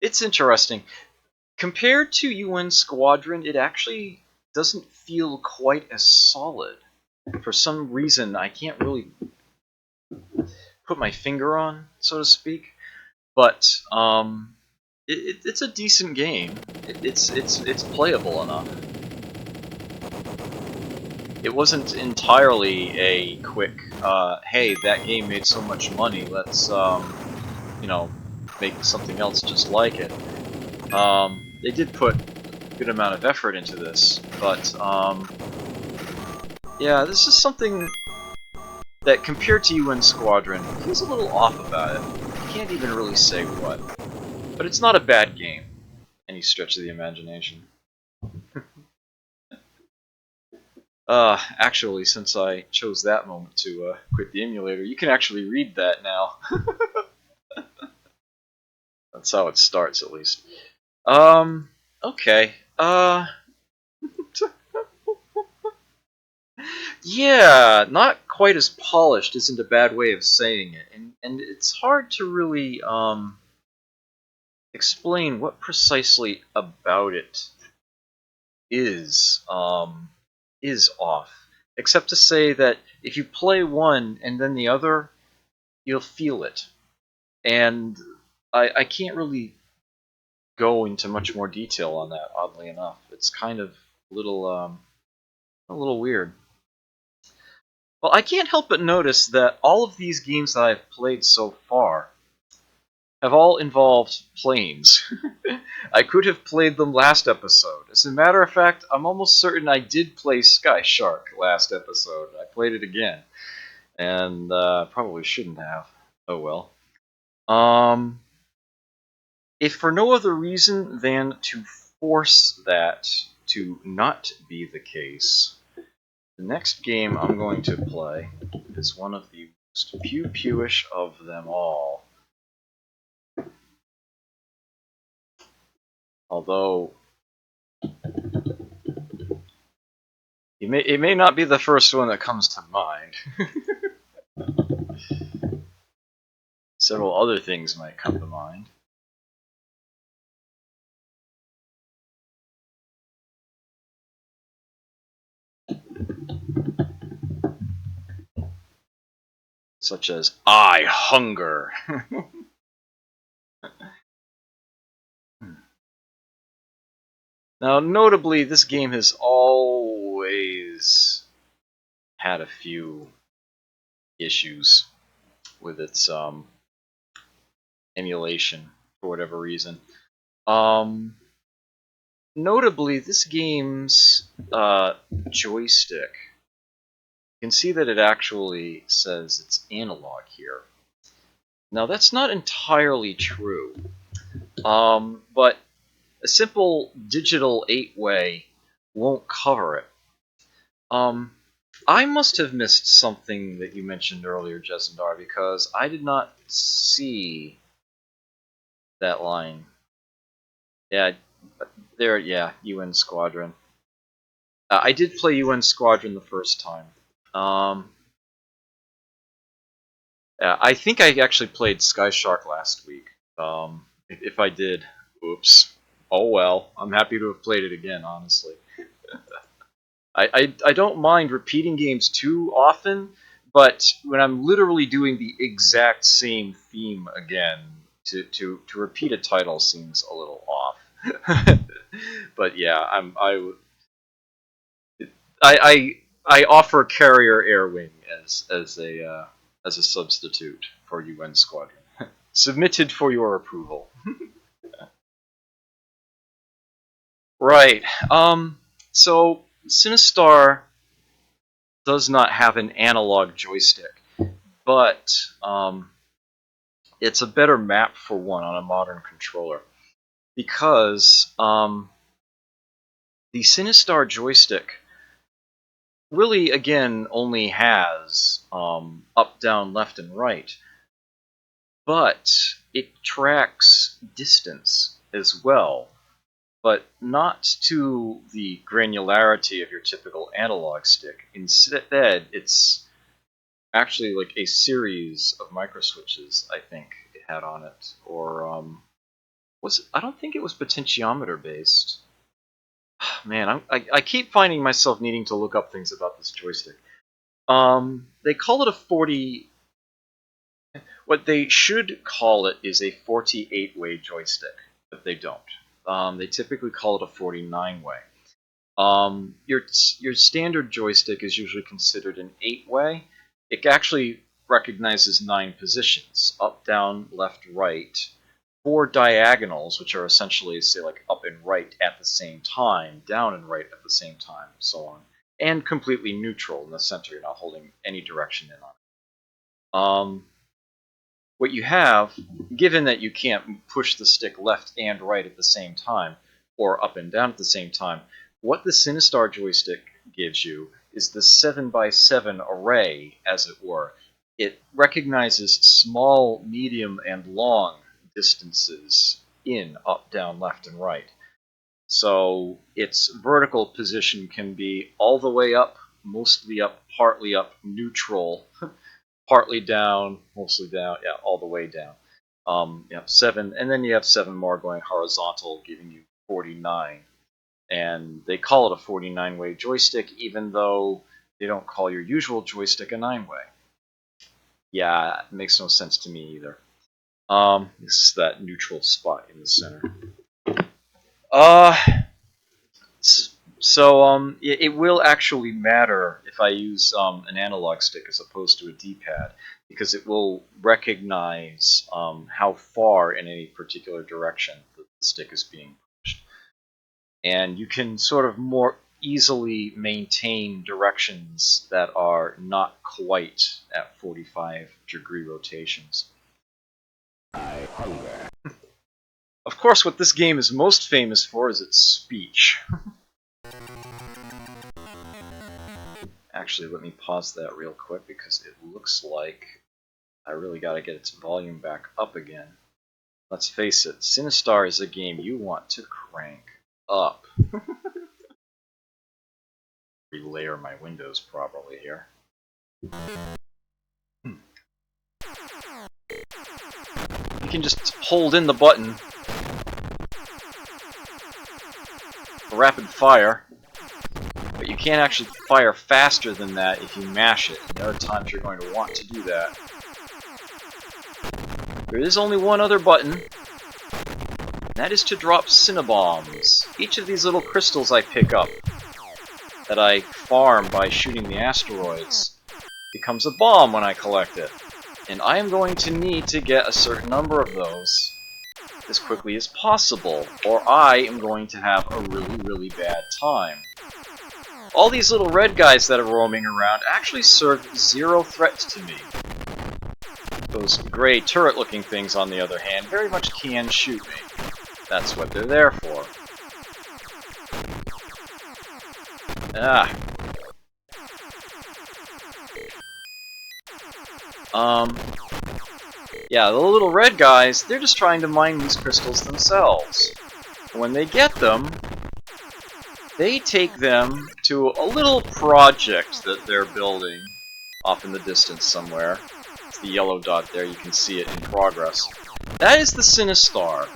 it's interesting. Compared to UN Squadron, it actually doesn't feel quite as solid. For some reason, I can't really put my finger on, so to speak. But it's a decent game. It's playable enough. It wasn't entirely a quick, hey, that game made so much money, let's, you know, make something else just like it. They did put a good amount of effort into this, but, yeah, this is something that, compared to UN Squadron, feels a little off about it. I can't even really say what. But it's not a bad game, any stretch of the imagination. Actually, since I chose that moment to quit the emulator, you can actually read that now. That's how it starts, at least. Okay. Yeah, not quite as polished isn't a bad way of saying it. and it's hard to really explain what precisely about it is off, except to say that if you play one and then the other, you'll feel it. And I can't really go into much more detail on that. Oddly enough, it's kind of a little weird. Well, I can't help but notice that all of these games that I've played so far have all involved planes. I could have played them last episode. As a matter of fact, I'm almost certain I did play Sky Shark last episode. I played it again, and probably shouldn't have. Oh well. Um, if for no other reason than to force that to not be the case, the next game I'm going to play is one of the most pew-pewish of them all. Although it may not be the first one that comes to mind. Several other things might come to mind. Such as I Hunger. Now, notably, this game has always had a few issues with its emulation for whatever reason. Notably, this game's joystick, you can see that it actually says it's analog here. Now, that's not entirely true, but a simple digital 8-way won't cover it. I must have missed something that you mentioned earlier, Jesendar, because I did not see that line. Yeah, there, yeah, UN Squadron. I did play UN Squadron the first time. I think I actually played Sky Shark last week. If I did, oops. Oh well, I'm happy to have played it again, honestly. I don't mind repeating games too often, but when I'm literally doing the exact same theme again, to repeat a title seems a little off. But yeah, I offer Carrier Air Wing as a substitute for UN Squadron. Submitted for your approval. Right. So Sinistar does not have an analog joystick, but it's a better map for one on a modern controller because the Sinistar joystick really, again, only has up, down, left, and right, but it tracks distance as well, but not to the granularity of your typical analog stick. Instead, it's actually like a series of microswitches, I think it had on it, or I don't think it was potentiometer based. Man, I keep finding myself needing to look up things about this joystick. They call it a 40. What they should call it is a 48-way joystick, but they don't. They typically call it a 49-way. Your standard joystick is usually considered an 8-way. It actually recognizes 9 positions: up, down, left, right. 4 diagonals, which are essentially, say, like up and right at the same time, down and right at the same time, so on. And completely neutral in the center. You're not holding any direction in on it. What you have, given that you can't push the stick left and right at the same time, or up and down at the same time, what the Sinistar joystick gives you is the 7x7 array, as it were. It recognizes small, medium, and long distances in up, down, left, and right. So its vertical position can be all the way up, mostly up, partly up, neutral, partly down, mostly down, yeah, all the way down. You have 7, and then you have 7 more going horizontal, giving you 49. And they call it a 49-way joystick, even though they don't call your usual joystick a 9-way. Yeah, it makes no sense to me either. This is that neutral spot in the center. So it will actually matter if I use an analog stick as opposed to a D-pad, because it will recognize how far in any particular direction the stick is being pushed. And you can sort of more easily maintain directions that are not quite at 45-degree rotations. I hunger. Of course, what this game is most famous for is its speech. Actually, let me pause that real quick because it looks like I really got to get its volume back up again. Let's face it, Sinistar is a game you want to crank up. Relayer my windows properly here. You can just hold in the button for rapid fire, but you can't actually fire faster than that if you mash it. And there are times you're going to want to do that. There is only one other button, and that is to drop Cinnabombs. Each of these little crystals I pick up, that I farm by shooting the asteroids, becomes a bomb when I collect it. And I am going to need to get a certain number of those as quickly as possible, or I am going to have a really, really bad time. All these little red guys that are roaming around actually serve 0 threats to me. Those gray turret-looking things, on the other hand, very much can shoot me. That's what they're there for. Yeah, the little red guys, they're just trying to mine these crystals themselves. When they get them, they take them to a little project that they're building off in the distance somewhere. It's the yellow dot there, you can see it in progress. That is the Sinistar.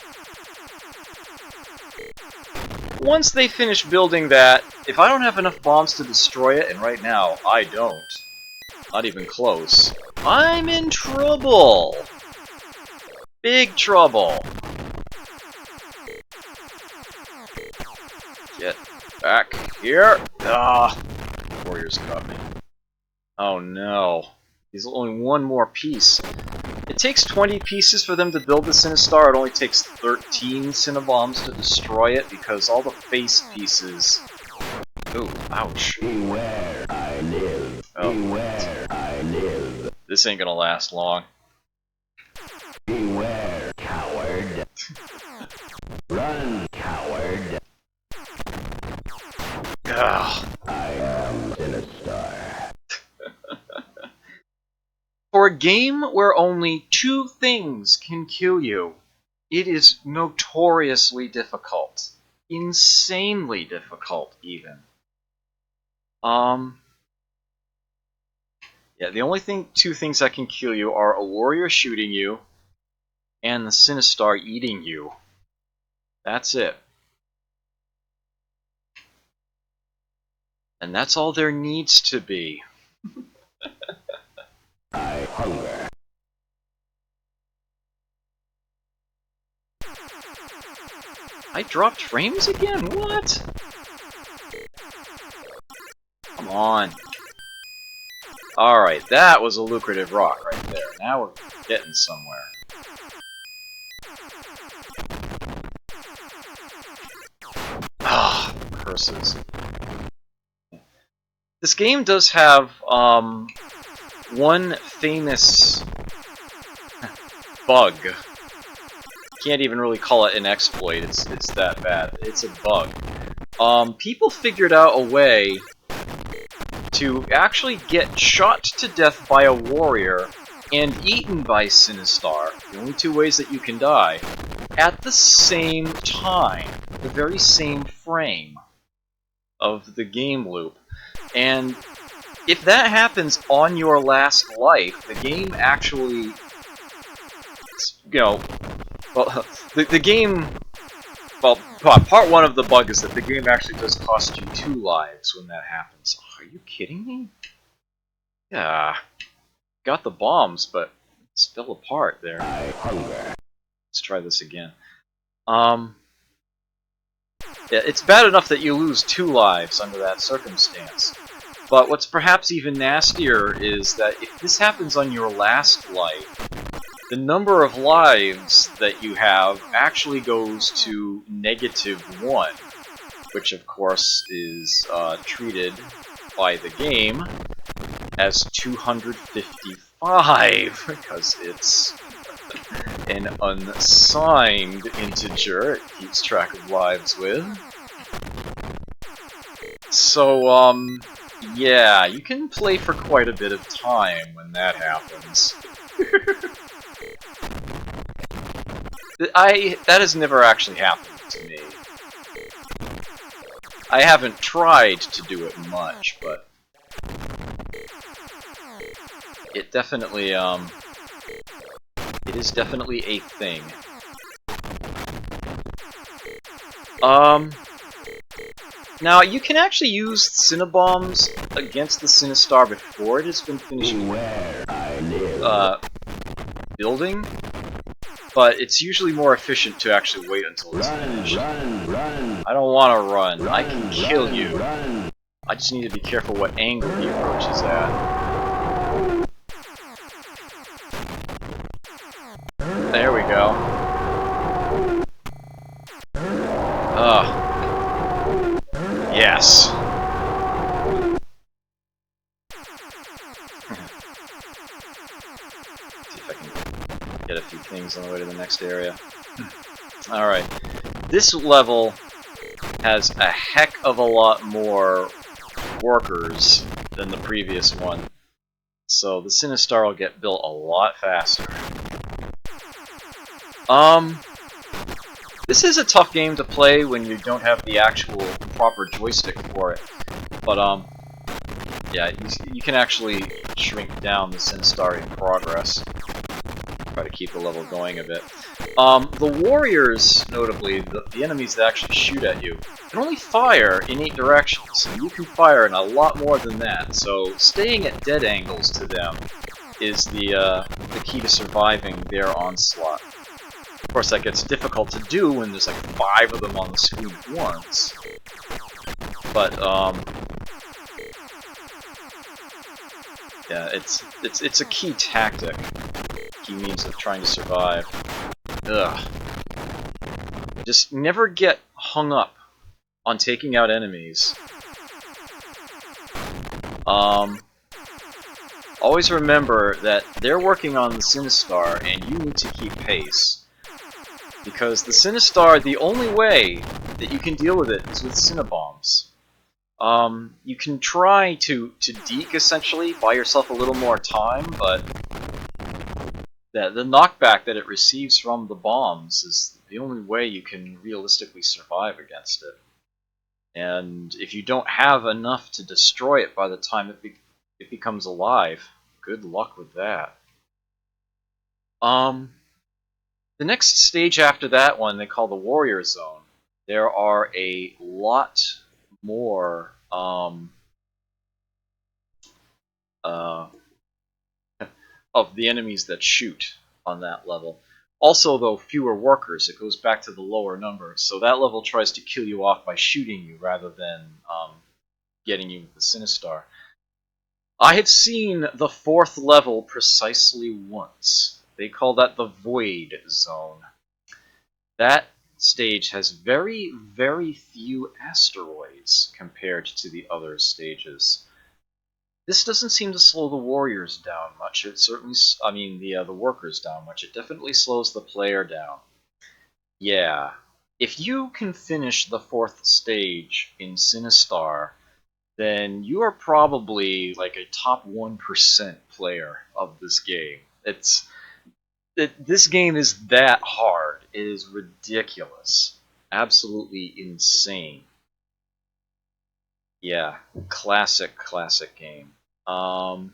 Once they finish building that, if I don't have enough bombs to destroy it, and right now I don't, not even close, I'm in trouble! Big trouble! Get back here! Ah! Warriors got me. Oh no. There's only one more piece. It takes 20 pieces for them to build the Sinistar. It only takes 13 Cinnabombs to destroy it because all the face pieces... Ooh, ouch. Beware, I live. Oh. Beware, I live. This ain't gonna last long. Beware, coward. Run, coward. Ugh. I am Sinistar. For a game where only 2 things can kill you, it is notoriously difficult. Insanely difficult, even. Yeah, the only 2 things that can kill you are a warrior shooting you, and the Sinistar eating you. That's it. And that's all there needs to be. I hunger. I dropped frames again? What? Come on. Alright, that was a lucrative rock right there. Now we're getting somewhere. Ah, curses. This game does have, one famous bug. Can't even really call it an exploit, it's that bad. It's a bug. People figured out a way to actually get shot to death by a warrior and eaten by Sinistar, the only 2 ways that you can die, at the same time, the very same frame of the game loop. And if that happens on your last life, the game actually, you know, well, the game, well, part one of the bug is that the game actually does cost you 2 lives when that happens. Are you kidding me? Yeah, got the bombs, but it's still apart there. Let's try this again. Yeah, it's bad enough that you lose 2 lives under that circumstance. But what's perhaps even nastier is that if this happens on your last life, the number of lives that you have actually goes to -1, which of course is treated by the game as 255, because it's an unsigned integer it keeps track of lives with. So, yeah, you can play for quite a bit of time when that happens. That has never actually happened to me. I haven't tried to do it much, but it definitely, it is definitely a thing. Now, you can actually use Cinnabombs against the Sinistar before it has been finishing building, but it's usually more efficient to actually wait until it's finished. I don't want to run. I can kill you. I just need to be careful what angle he approaches at. There we go. Yes. See if I can get a few things on the way to the next area. Alright. This level has a heck of a lot more workers than the previous one. So the Sinistar will get built a lot faster. This is a tough game to play when you don't have the actual proper joystick for it. But, yeah, you can actually shrink down the Sinistar in progress. Try to keep the level going a bit. The warriors, notably, the enemies that actually shoot at you, can only fire in 8 directions, and you can fire in a lot more than that, so staying at dead angles to them is the key to surviving their onslaught. Of course, that gets difficult to do when there's like 5 of them on the screen at once. But, yeah, it's a key tactic, key means of trying to survive. Ugh. Just never get hung up on taking out enemies. Always remember that they're working on the Sinistar, and you need to keep pace. Because the Sinistar, the only way that you can deal with it is with Cinnabombs. You can try to deke, essentially, buy yourself a little more time, but the knockback that it receives from the bombs is the only way you can realistically survive against it. And if you don't have enough to destroy it by the time it becomes alive, good luck with that. The next stage after that one they call the Warrior Zone. There are a lot more of the enemies that shoot on that level. Also, though, fewer workers. It goes back to the lower numbers. So that level tries to kill you off by shooting you rather than getting you with the Sinistar. I have seen the 4th level precisely once. They call that the Void Zone. That stage has very, very few asteroids compared to the other stages. This doesn't seem to slow the warriors down much. It certainly, I mean, the workers down much. It definitely slows the player down. Yeah, if you can finish the 4th stage in Sinistar, then you are probably like a top 1% player of this game. This game is that hard. It is ridiculous. Absolutely insane. Yeah, classic game. Um,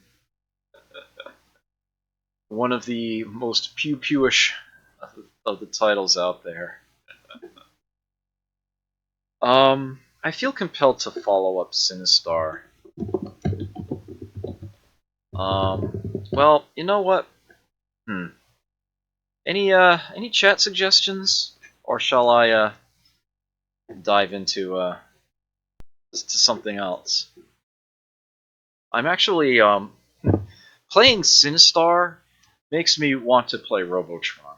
one of the most pew-pewish of the titles out there. I feel compelled to follow up Sinistar. Well, you know what? Any chat suggestions, or shall I dive into to something else? I'm actually playing Sinistar makes me want to play Robotron.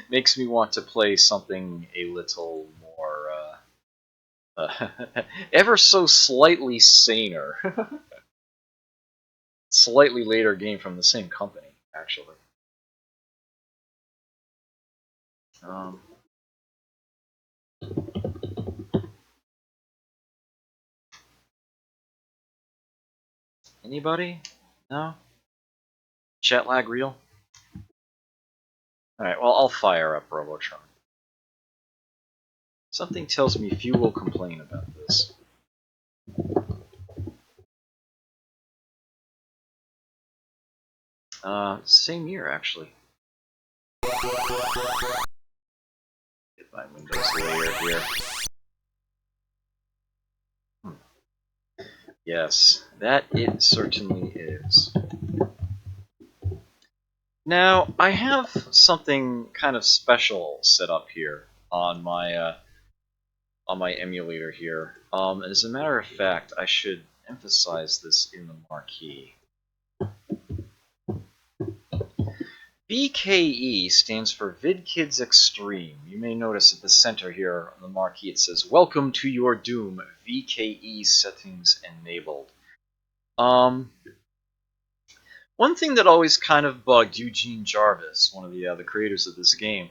Makes me want to play something a little more ever so slightly saner. Slightly later game from the same company, actually. Um, Anybody? No? Chat lag real? Alright, well, I'll fire up Robotron. Something tells me few will complain about this. Same year, actually. Get my Windows layer here. Yes, that it certainly is. Now, I have something kind of special set up here on my emulator here. As a matter of fact, I should emphasize this in the marquee. VKE stands for VidKids Extreme. You may notice at the center here on the marquee it says, "Welcome to your doom, VKE settings enabled." One thing that always kind of bugged Eugene Jarvis, one of the creators of this game,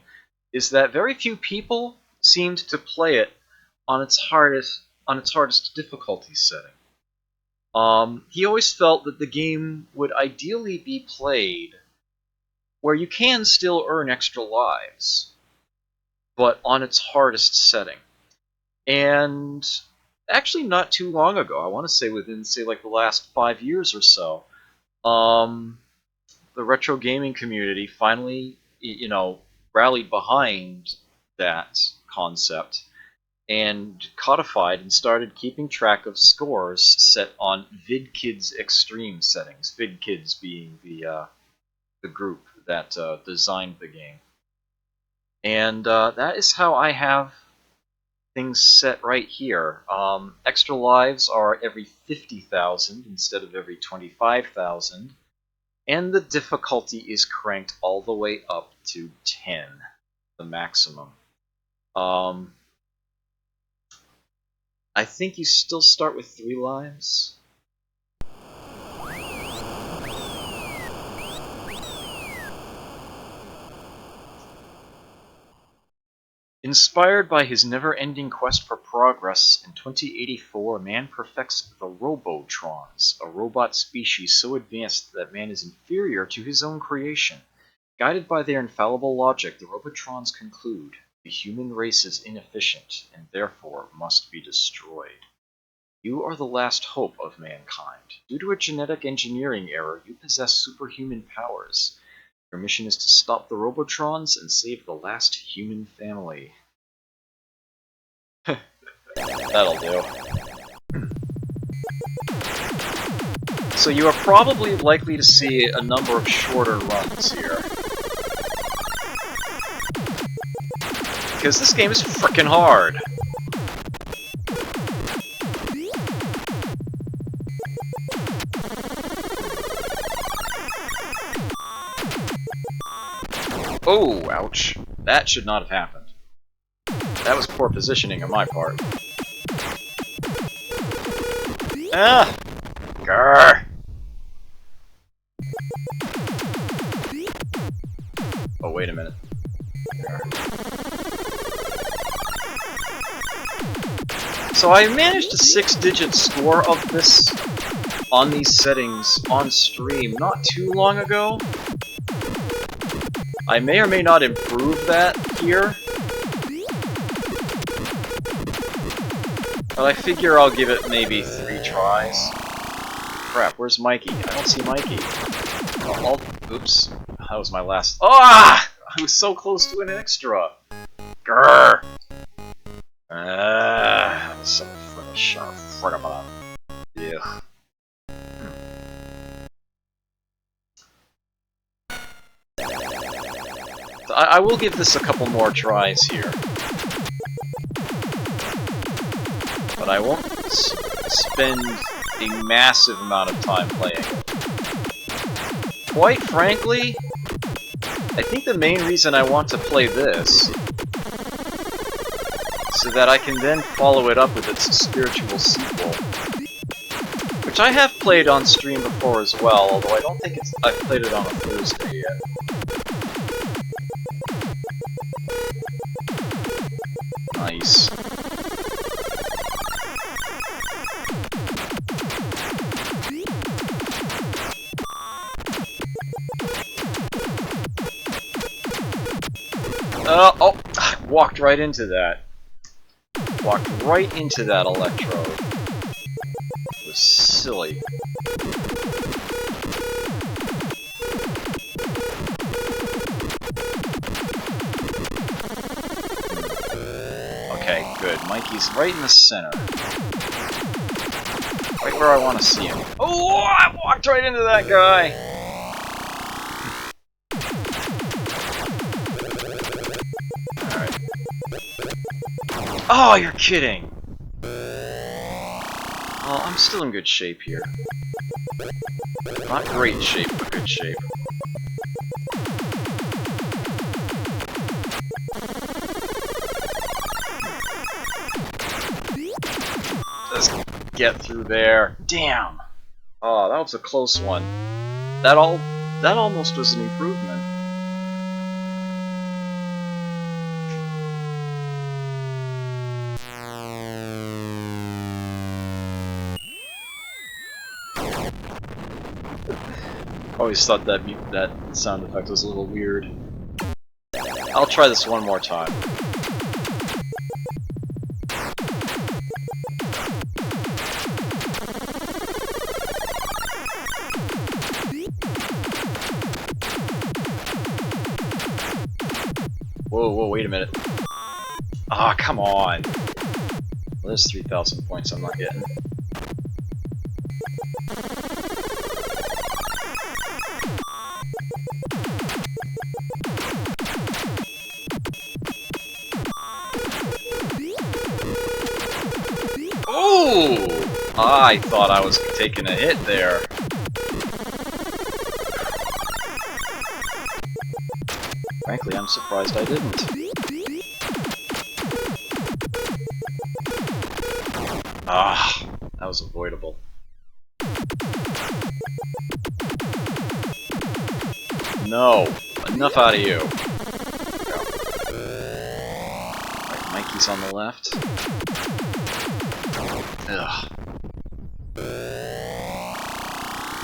is that very few people seemed to play it on its hardest difficulty setting. He always felt that the game would ideally be played where you can still earn extra lives, but on its hardest setting. And actually, not too long ago, I want to say within, like the last 5 years or so, the retro gaming community finally, rallied behind that concept and codified and started keeping track of scores set on VidKids Extreme settings. VidKids being the group that designed the game, and that is how I have things set right here. Extra lives are every 50,000 instead of every 25,000. And the difficulty is cranked all the way up to 10, the maximum. I think you still start with 3 lives. Inspired by his never-ending quest for progress, in 2084 man perfects the Robotrons, a robot species so advanced that man is inferior to his own creation. Guided by their infallible logic, the Robotrons conclude, the human race is inefficient, and therefore must be destroyed. You are the last hope of mankind. Due to a genetic engineering error, you possess superhuman powers. Your mission is to stop the Robotrons and save the last human family. That'll do. So you are probably likely to see a number of shorter runs here. Because this game is frickin' hard. Oh, ouch. That should not have happened. That was poor positioning on my part. Ah! Grr! Oh, wait a minute. So I managed a 6-digit score of this on these settings on stream not too long ago. I may or may not improve that here, but I figure I'll give it maybe 3 tries. crap, where's Mikey? I don't see Mikey. Oh, oops. That was my last... Ah! I was so close to an extra! Grrr! Ah, so freaking sharp. Frick about. Yeah. I will give this a couple more tries here. But I won't spend a massive amount of time playing it. Quite frankly, I think the main reason I want to play this so that I can then follow it up with its spiritual sequel, which I have played on stream before as well, although I don't think I've played it on a Thursday yet. Nice. Oh! I walked right into that. Walked right into that electrode. It was silly. Okay, good. Mikey's right in the center. Right where I want to see him. Oh! I walked right into that guy! Oh, you're kidding! Oh, I'm still in good shape here. Not great shape, but good shape. Just get through there. Damn! Oh, that was a close one. That almost was an improvement. Always thought that sound effect was a little weird. I'll try this one more time. Whoa, wait a minute. Ah, oh, come on. Well, there's 3,000 points I'm not getting. Oh! I thought I was taking a hit there. Frankly, I'm surprised I didn't. Ah, that was avoidable. No, enough out of you. Right, Mikey's on the left. Ugh.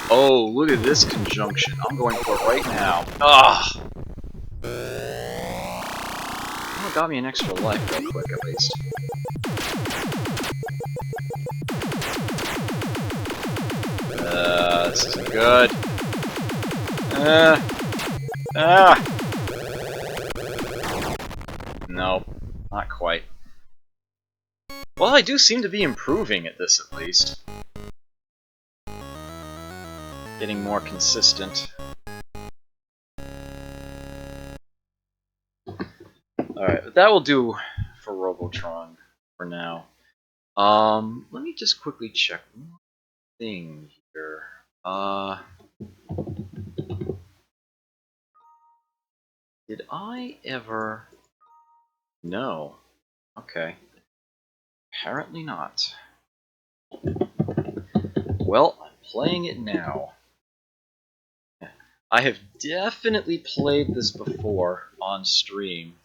Oh, look at this conjunction. I'm going for it right now. Ugh. Oh, got me an extra life real quick at least. This isn't good. Nope, not quite. Well, I do seem to be improving at this at least. Getting more consistent. Alright, but that will do for Robotron for now. Let me just quickly check one thing here. Did I ever... No. Okay. Apparently not. Well, I'm playing it now. I have definitely played this before on stream.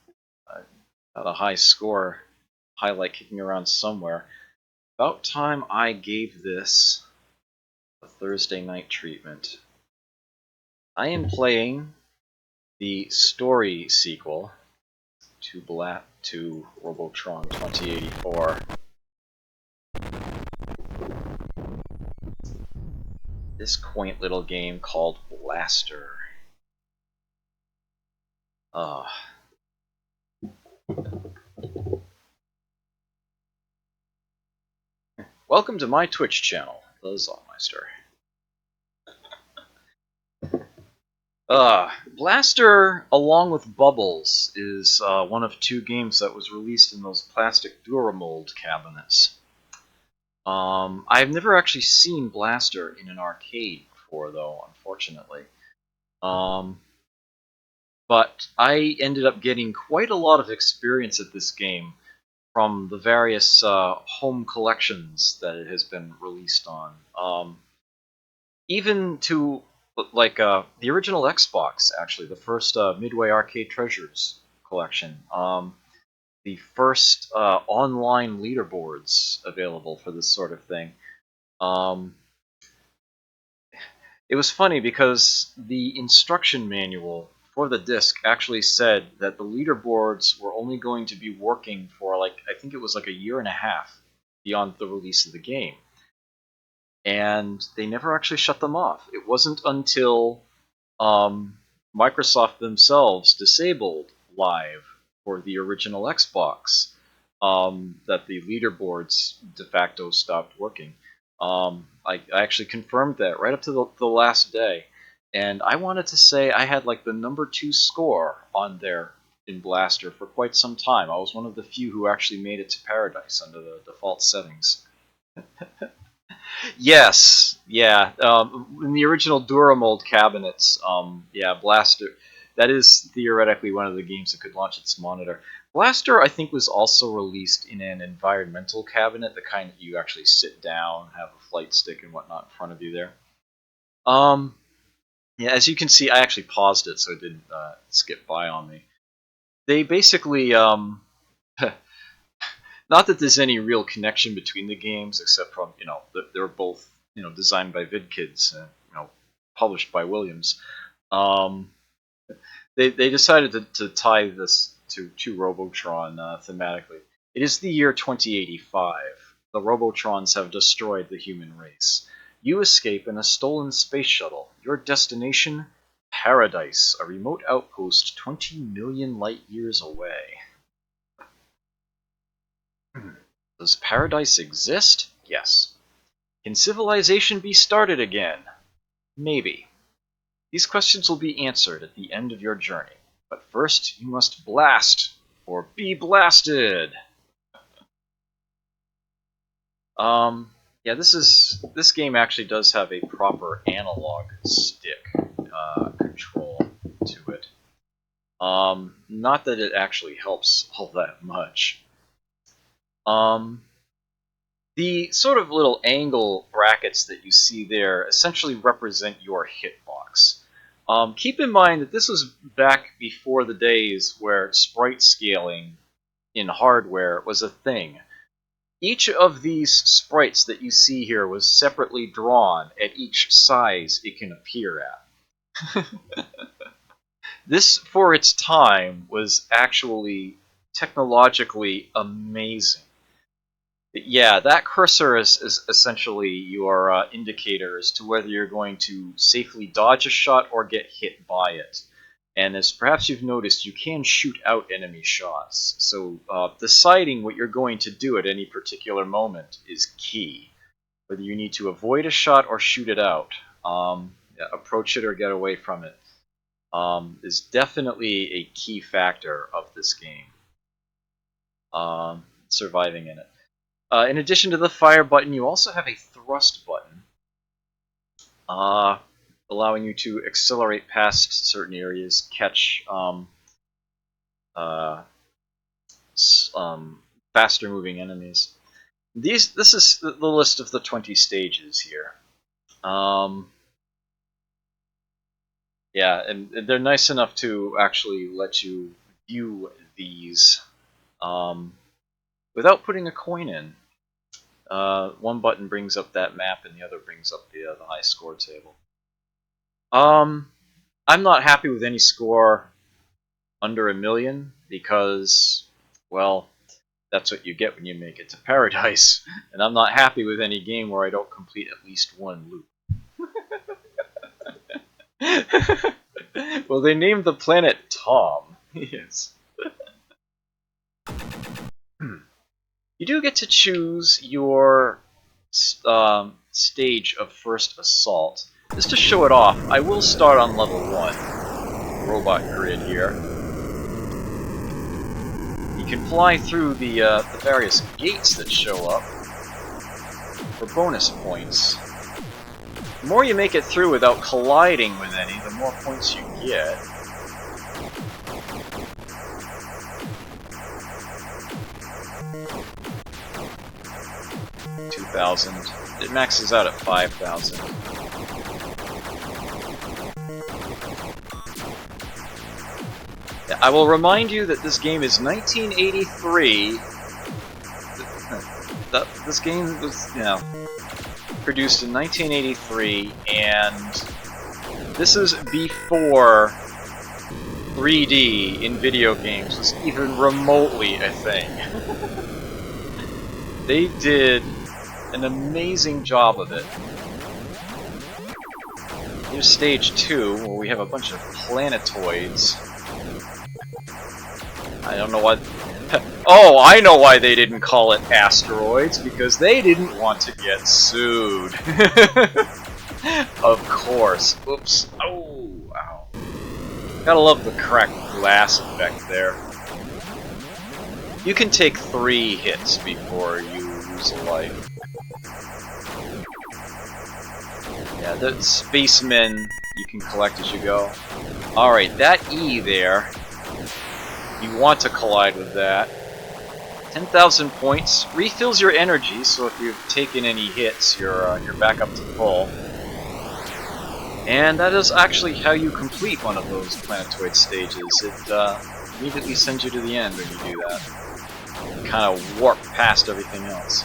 Got a high score highlight kicking around somewhere. About time I gave this a Thursday night treatment. I am playing the story sequel to Robotron 2084. this quaint little game called Blaster. Uh, Welcome to my Twitch channel, the Zottmeister. Blaster, along with Bubbles, is one of two games that was released in those plastic Duramold cabinets. I've never actually seen Blaster in an arcade before, though, unfortunately. But I ended up getting quite a lot of experience at this game from the various home collections that it has been released on. Even to like the original Xbox, actually, the first Midway Arcade Treasures collection. The first online leaderboards available for this sort of thing. Um, it was funny because the instruction manual for the disc actually said that the leaderboards were only going to be working for I think it was like a year and a half beyond the release of the game. And they never actually shut them off. It wasn't until Microsoft themselves disabled Live for the original Xbox that the leaderboards de facto stopped working. I actually confirmed that right up to the last day, and I wanted to say I had like the #2 score on there in Blaster for quite some time. I was one of the few who actually made it to Paradise under the default settings. Yes, yeah. In the original Duramold cabinets, yeah, Blaster. That is theoretically one of the games that could launch its monitor. Blaster, I think, was also released in an environmental cabinet, the kind that you actually sit down, have a flight stick and whatnot in front of you there. Um, yeah, as you can see, I actually paused it so it didn't skip by on me. They basically, not that there's any real connection between the games, except from they're both designed by VidKids and published by Williams. They decided to tie this to Robotron thematically. It is the year 2085. The Robotrons have destroyed the human race. You escape in a stolen space shuttle. Your destination? Paradise, a remote outpost 20 million light years away. Does paradise exist? Yes. Can civilization be started again? Maybe. These questions will be answered at the end of your journey. But first, you must blast, or be blasted! Yeah, this game actually does have a proper analog stick control to it. Not that it actually helps all that much. The sort of little angle brackets that you see there essentially represent your hitbox. Keep in mind that this was back before the days where sprite scaling in hardware was a thing. Each of these sprites that you see here was separately drawn at each size it can appear at. This, for its time, was actually technologically amazing. Yeah, that cursor is essentially your indicator as to whether you're going to safely dodge a shot or get hit by it. And as perhaps you've noticed, you can shoot out enemy shots. So deciding what you're going to do at any particular moment is key. Whether you need to avoid a shot or shoot it out, approach it or get away from it, is definitely a key factor of this game. Surviving in it. In addition to the fire button, you also have a thrust button, allowing you to accelerate past certain areas, catch faster moving enemies. This is the list of the 20 stages here. Yeah, and they're nice enough to actually let you view these without putting a coin in. One button brings up that map, and the other brings up the high score table. I'm not happy with any score under 1,000,000 because, well, that's what you get when you make it to Paradise. And I'm not happy with any game where I don't complete at least one loop. Well, they named the planet Tom. Yes. You do get to choose your stage of first assault. Just to show it off, I will start on level 1. Robot grid here. You can fly through the various gates that show up for bonus points. The more you make it through without colliding with any, the more points you get. $2,000. It maxes out at 5,000. I will remind you that this game is 1983. This game was, produced in 1983, and this is before 3D in video games was even remotely a thing. They did an amazing job of it. Here's stage 2, where we have a bunch of planetoids. I don't know why... Oh, I know why they didn't call it asteroids, because they didn't want to get sued. Of course. Oops. Oh, ow. Gotta love the cracked glass effect there. You can take 3 hits before you lose a life. Yeah, the spacemen you can collect as you go. Alright, that E there, you want to collide with that. 10,000 points. Refills your energy, so if you've taken any hits, you're back up to full. And that is actually how you complete one of those planetoid stages. It immediately sends you to the end when you do that. You kind of warp past everything else.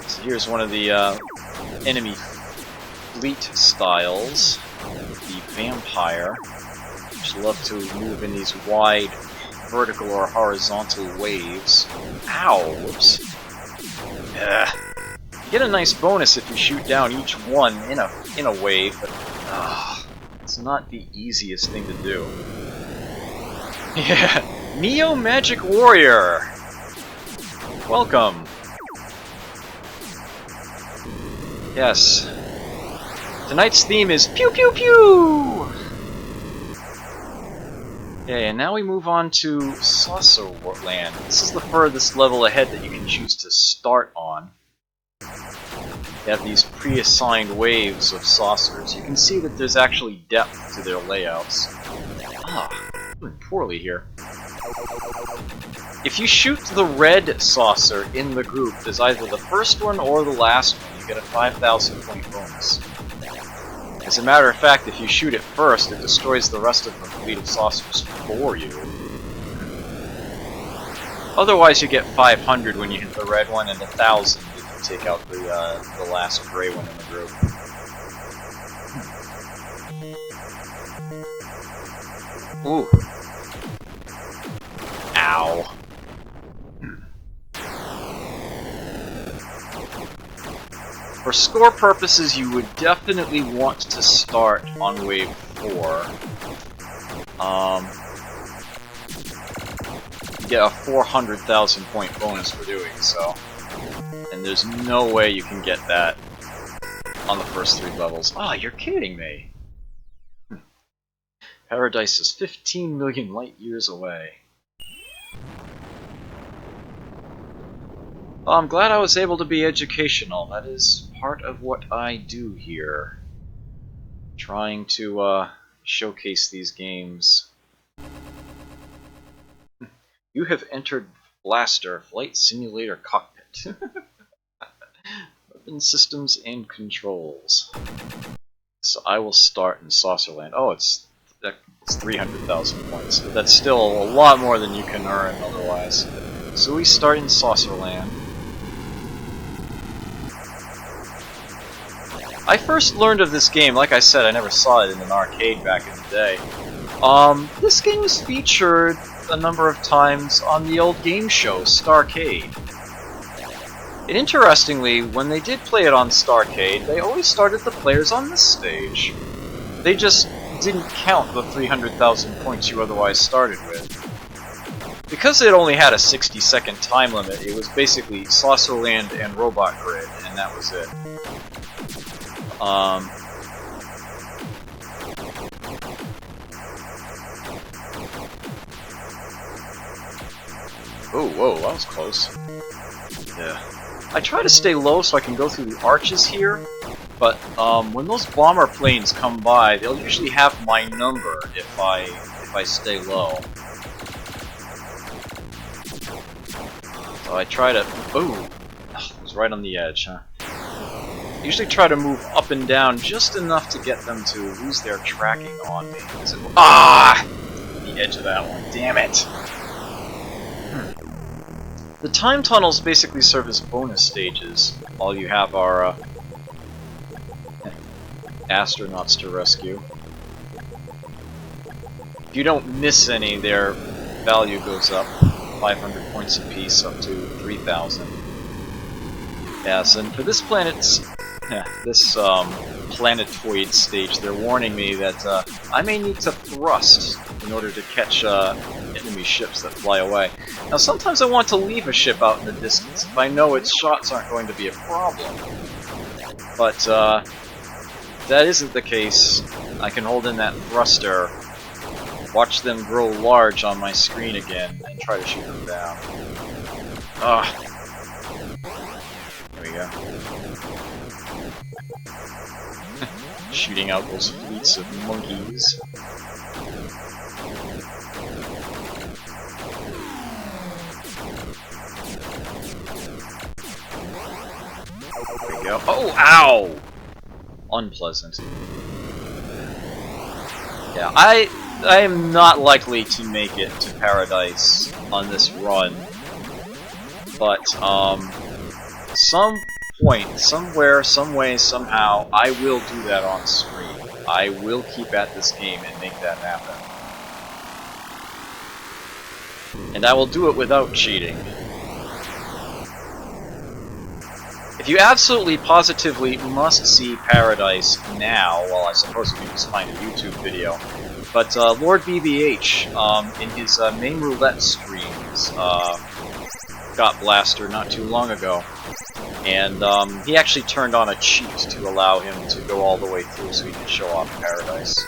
So here's one of the enemy fleet styles. The vampire, which love to move in these wide vertical or horizontal waves. Ow! Whoops. Ugh. You get a nice bonus if you shoot down each one in a wave, but it's not the easiest thing to do. Yeah, Neo Magic Warrior. Welcome. Yes. Tonight's theme is pew pew pew. Yeah, and now we move on to Saucer Land. This is the furthest level ahead that you can choose to start on. They have these pre-assigned waves of saucers. You can see that there's actually depth to their layouts. Doing poorly here. If you shoot the red saucer in the group as either the first one or the last one, you get a 5,000 point bonus. As a matter of fact, if you shoot it first, it destroys the rest of the fleet of saucers for you. Otherwise, you get 500 when you hit the red one, and 1,000 if you take out the last gray one in the group. Ooh. Ow. For score purposes, you would definitely want to start on wave 4. You get a 400,000 point bonus for doing so. And there's no way you can get that on the first 3 levels. You're kidding me! Paradise is 15 million light years away. Well, I'm glad I was able to be educational. That is part of what I do here. Trying to showcase these games. You have entered Blaster Flight Simulator Cockpit. Weapon systems and controls. So I will start in Saucerland. Oh, it's 300,000 points. But that's still a lot more than you can earn otherwise. So we start in Saucerland. I first learned of this game, like I said, I never saw it in an arcade back in the day. This game was featured a number of times on the old game show, Starcade. And interestingly, when they did play it on Starcade, they always started the players on this stage. They just didn't count the 300,000 points you otherwise started with. Because it only had a 60-second time limit, it was basically Saucerland and Robot Grid, and that was it. Oh, whoa, that was close. Yeah. I try to stay low so I can go through the arches here, but when those bomber planes come by, they'll usually have my number if I stay low. So I try to... Ooh! It was right on the edge, huh? I usually try to move up and down just enough to get them to lose their tracking on me. Ah! The edge of that one. Damn it! The time tunnels basically serve as bonus stages. All you have are astronauts to rescue. If you don't miss any, their value goes up 500 points apiece, up to 3,000. Yes, and for this planet's this planetoid stage, they're warning me that I may need to thrust in order to catch enemy ships that fly away. Now, sometimes I want to leave a ship out in the distance if I know its shots aren't going to be a problem. But that isn't the case. I can hold in that thruster, watch them grow large on my screen again, and try to shoot them down. Ugh. There we go. Shooting out those fleets of monkeys. There we go. Oh, ow! Unpleasant. Yeah, I am not likely to make it to Paradise on this run, but some point, somewhere, some way, somehow, I will do that on screen. I will keep at this game and make that happen. And I will do it without cheating. If you absolutely positively must see Paradise now, well, I suppose you can just find a YouTube video. But Lord BBH, in his main roulette streams, got Blaster not too long ago. And he actually turned on a cheat to allow him to go all the way through so he could show off Paradise.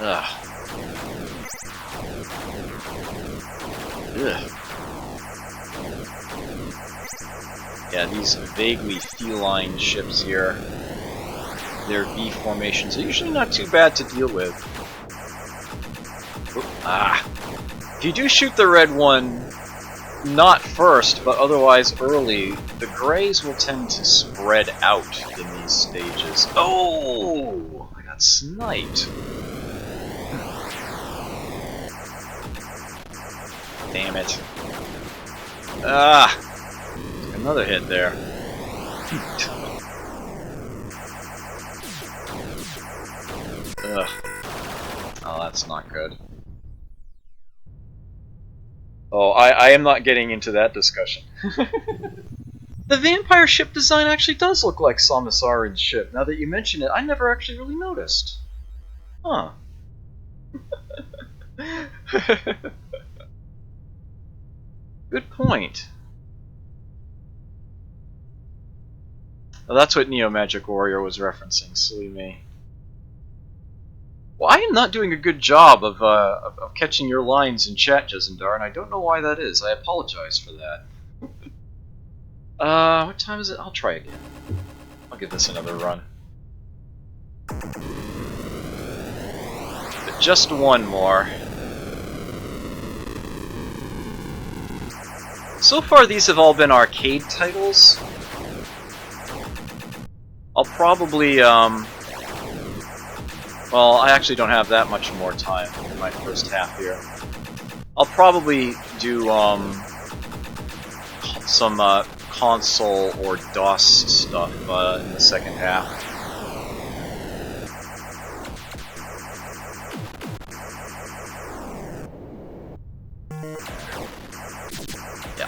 Ugh. Ugh. Yeah, these vaguely feline ships here, their V formations are usually not too bad to deal with. Oop, ah. If you do shoot the red one, not first, but otherwise early, the greys will tend to spread out in these stages. Oh! I got sniped. Damn it. Ah! Another hit there. Ugh. Oh, that's not good. Oh, I am not getting into that discussion. The vampire ship design actually does look like Samus Aran's ship. Now that you mention it, I never actually really noticed. Huh. Good point. Well, that's what Neo Magic Warrior was referencing. Silly me. Well, I am not doing a good job of catching your lines in chat, Jezendar, and I don't know why that is. I apologize for that. What time is it? I'll try again. I'll give this another run. But just one more. So far, these have all been arcade titles. I'll probably, well, I actually don't have that much more time in my first half here. I'll probably do, some, console or DOS stuff, in the second half.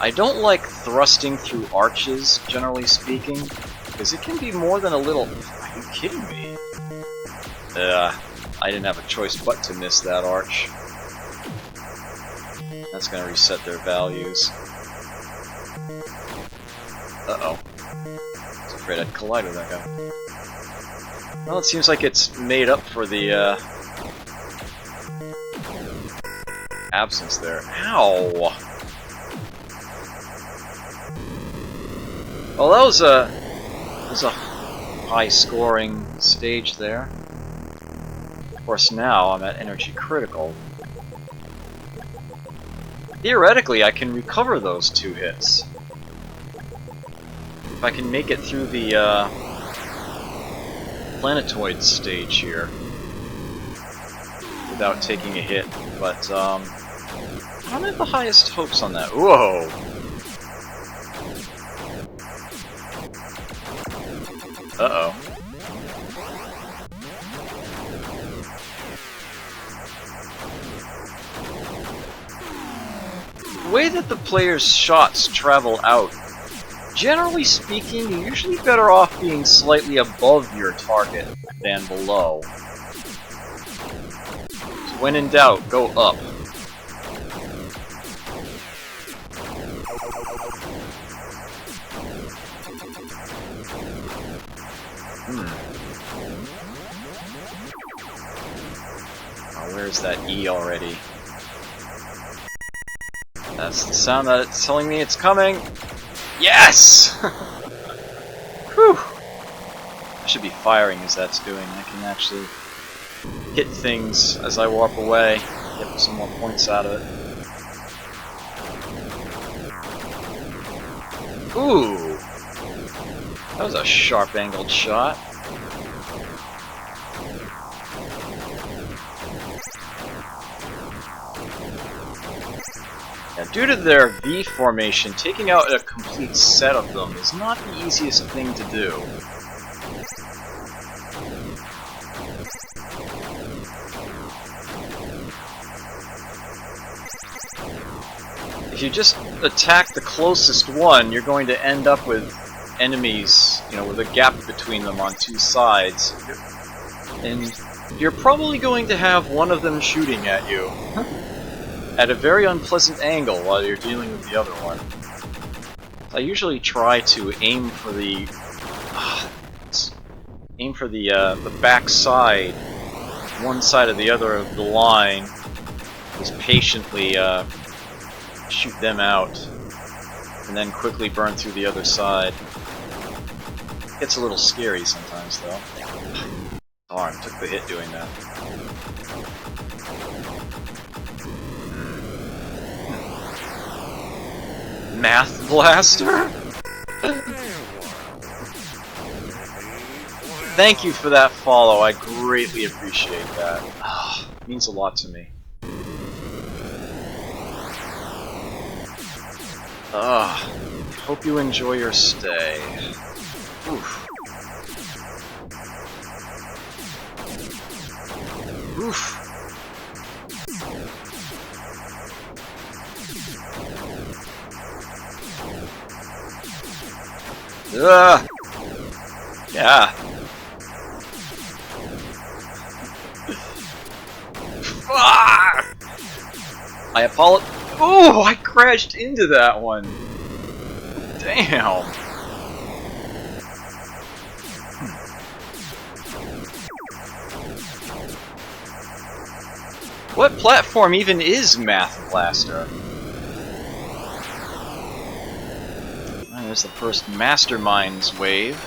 I don't like thrusting through arches, generally speaking, because it can be more than a little... Are you kidding me? I didn't have a choice but to miss that arch. That's gonna reset their values. Uh-oh. I was afraid I'd collide with that guy. Well, it seems like it's made up for the, absence there. Ow! Well, that was a high-scoring stage there. Of course, now I'm at energy critical. Theoretically, I can recover those 2 hits. If I can make it through the planetoid stage here without taking a hit, but I don't have the highest hopes on that. Whoa! Uh-oh. The way that the player's shots travel out, generally speaking, you're usually better off being slightly above your target than below. So when in doubt, go up. Oh, where's that E already? That's the sound that it's telling me it's coming. Yes! Whew! I should be firing as that's doing. I can actually hit things as I warp away, get some more points out of it. Ooh! That was a sharp-angled shot. Now, due to their V formation, taking out a complete set of them is not the easiest thing to do. If you just attack the closest one, you're going to end up with enemies, you know, with a gap between them on 2 sides. And you're probably going to have one of them shooting at you. At a very unpleasant angle while you're dealing with the other one. I usually try to aim for the back side, one side or the other of the line, just patiently shoot them out, and then quickly burn through the other side. Gets a little scary sometimes, though. Darn, took the hit doing that. Math Blaster? Thank you for that follow, I greatly appreciate that. It means a lot to me. Hope you enjoy your stay. Oof. Oof. Yeah. I apologize. Oh, I crashed into that one. Damn. What platform even is Math Blaster? There's the first Masterminds wave.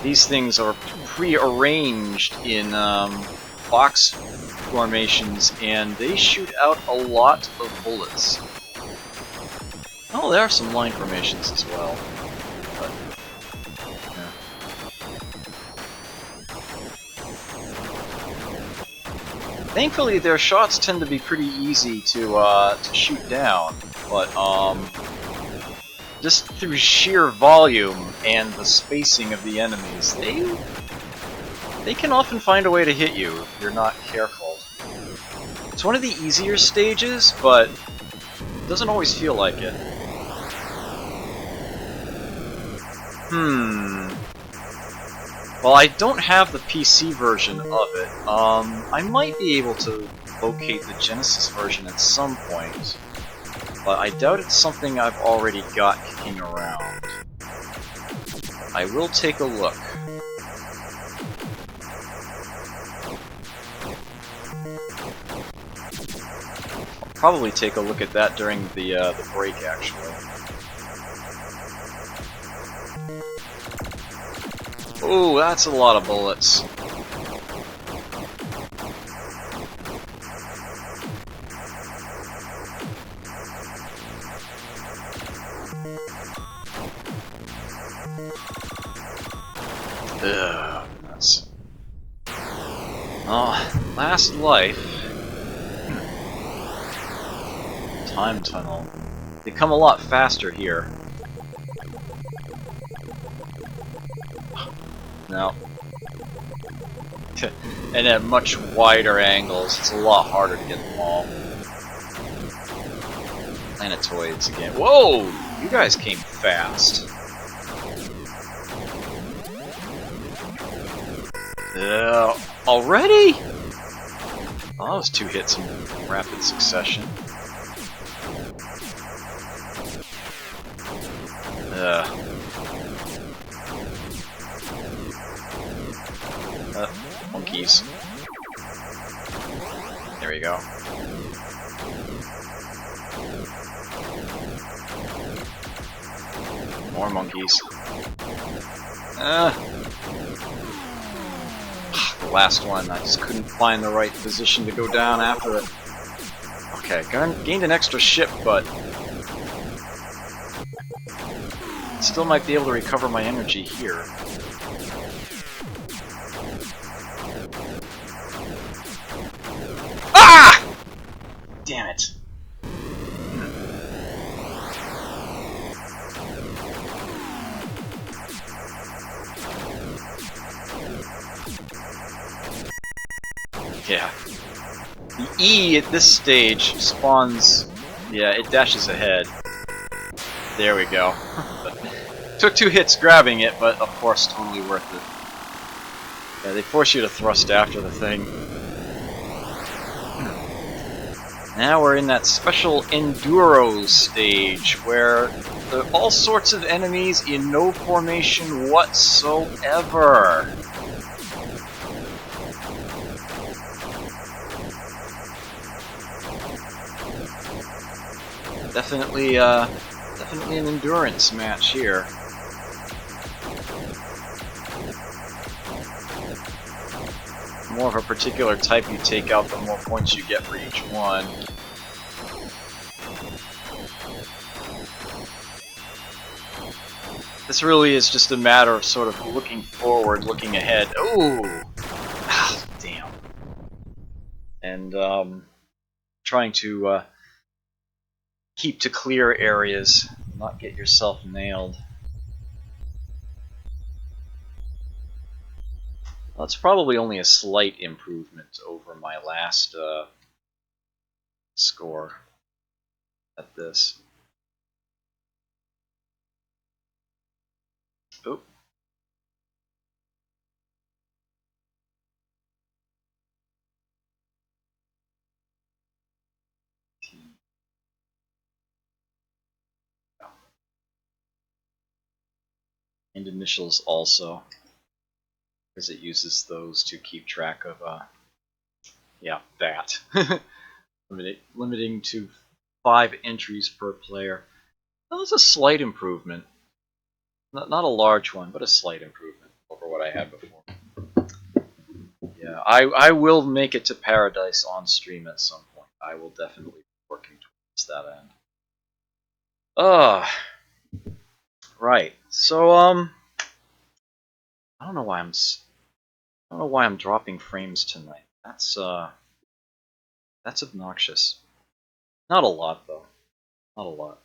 These things are pre-arranged in box formations, and they shoot out a lot of bullets. Oh, there are some line formations as well. But, yeah. Thankfully, their shots tend to be pretty easy to shoot down, but just through sheer volume and the spacing of the enemies, they can often find a way to hit you if you're not careful. It's one of the easier stages, but doesn't always feel like it. Well, I don't have the PC version of it. I might be able to locate the Genesis version at some point, but I doubt it's something I've already got kicking around. I will take a look. I'll probably take a look at that during the break, actually. Ooh, that's a lot of bullets. Ugh, nuts. Oh, last life. Time tunnel. They come a lot faster here. No. And at much wider angles, it's a lot harder to get them all. Planetoids again. Whoa! You guys came fast. Already? Oh, that was 2 hits in rapid succession. Monkeys. There we go. More monkeys. The last one, I just couldn't find the right position to go down after it. Okay, gained an extra ship, but still might be able to recover my energy here. Ah! Damn it. Yeah. The E at this stage spawns... Yeah, it dashes ahead. There we go. Took 2 hits grabbing it, but of course totally worth it. Yeah, they force you to thrust after the thing. Now we're in that special Enduro stage, where there are all sorts of enemies in no formation whatsoever. Definitely an endurance match here. The more of a particular type you take out, the more points you get for each one. This really is just a matter of sort of looking forward, looking ahead. Ooh! Ah, damn. And, trying to, keep to clear areas, not get yourself nailed. Well, it's probably only a slight improvement over my last score at this. Oh. And initials also, because it uses those to keep track of, yeah, that. Limiting to 5 entries per player. That was a slight improvement. Not a large one, but a slight improvement over what I had before. Yeah, I will make it to Paradise on stream at some point. I will definitely be working towards that end. Right. So I don't know why I'm dropping frames tonight. That's obnoxious. Not a lot though. Not a lot.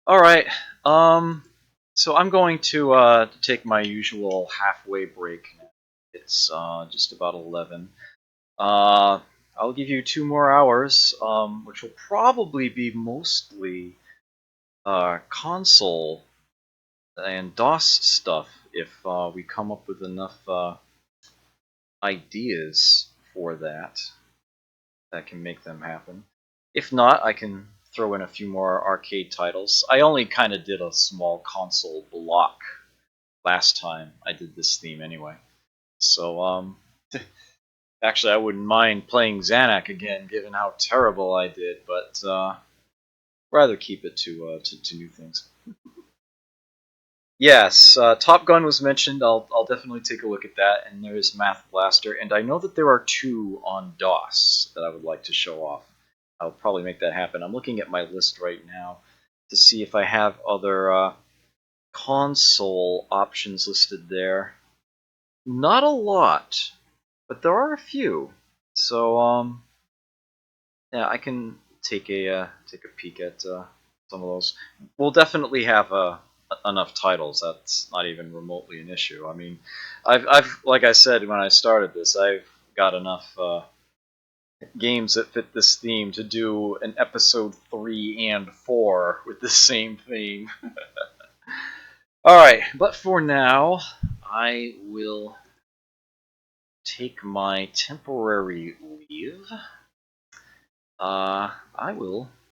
All right. So I'm going to take my usual halfway break now. It's just about 11. I'll I'll give you 2 more hours, which will probably be mostly console and DOS stuff if we come up with enough ideas for that can make them happen. If not, I can throw in a few more arcade titles. I only kind of did a small console block last time I did this theme anyway. So, actually, I wouldn't mind playing Xanac again, given how terrible I did, but rather keep it to new things. Yes, Top Gun was mentioned. I'll definitely take a look at that. And there is Math Blaster, and I know that there are 2 on DOS that I would like to show off. I'll probably make that happen. I'm looking at my list right now to see if I have other console options listed there. Not a lot, but there are a few. So yeah, I can take a peek at some of those. We'll definitely have enough titles. That's not even remotely an issue. I mean, I've like I said when I started this, I've got enough games that fit this theme to do an episode 3 and 4 with the same theme. All right, but for now, I will take my temporary leave. I will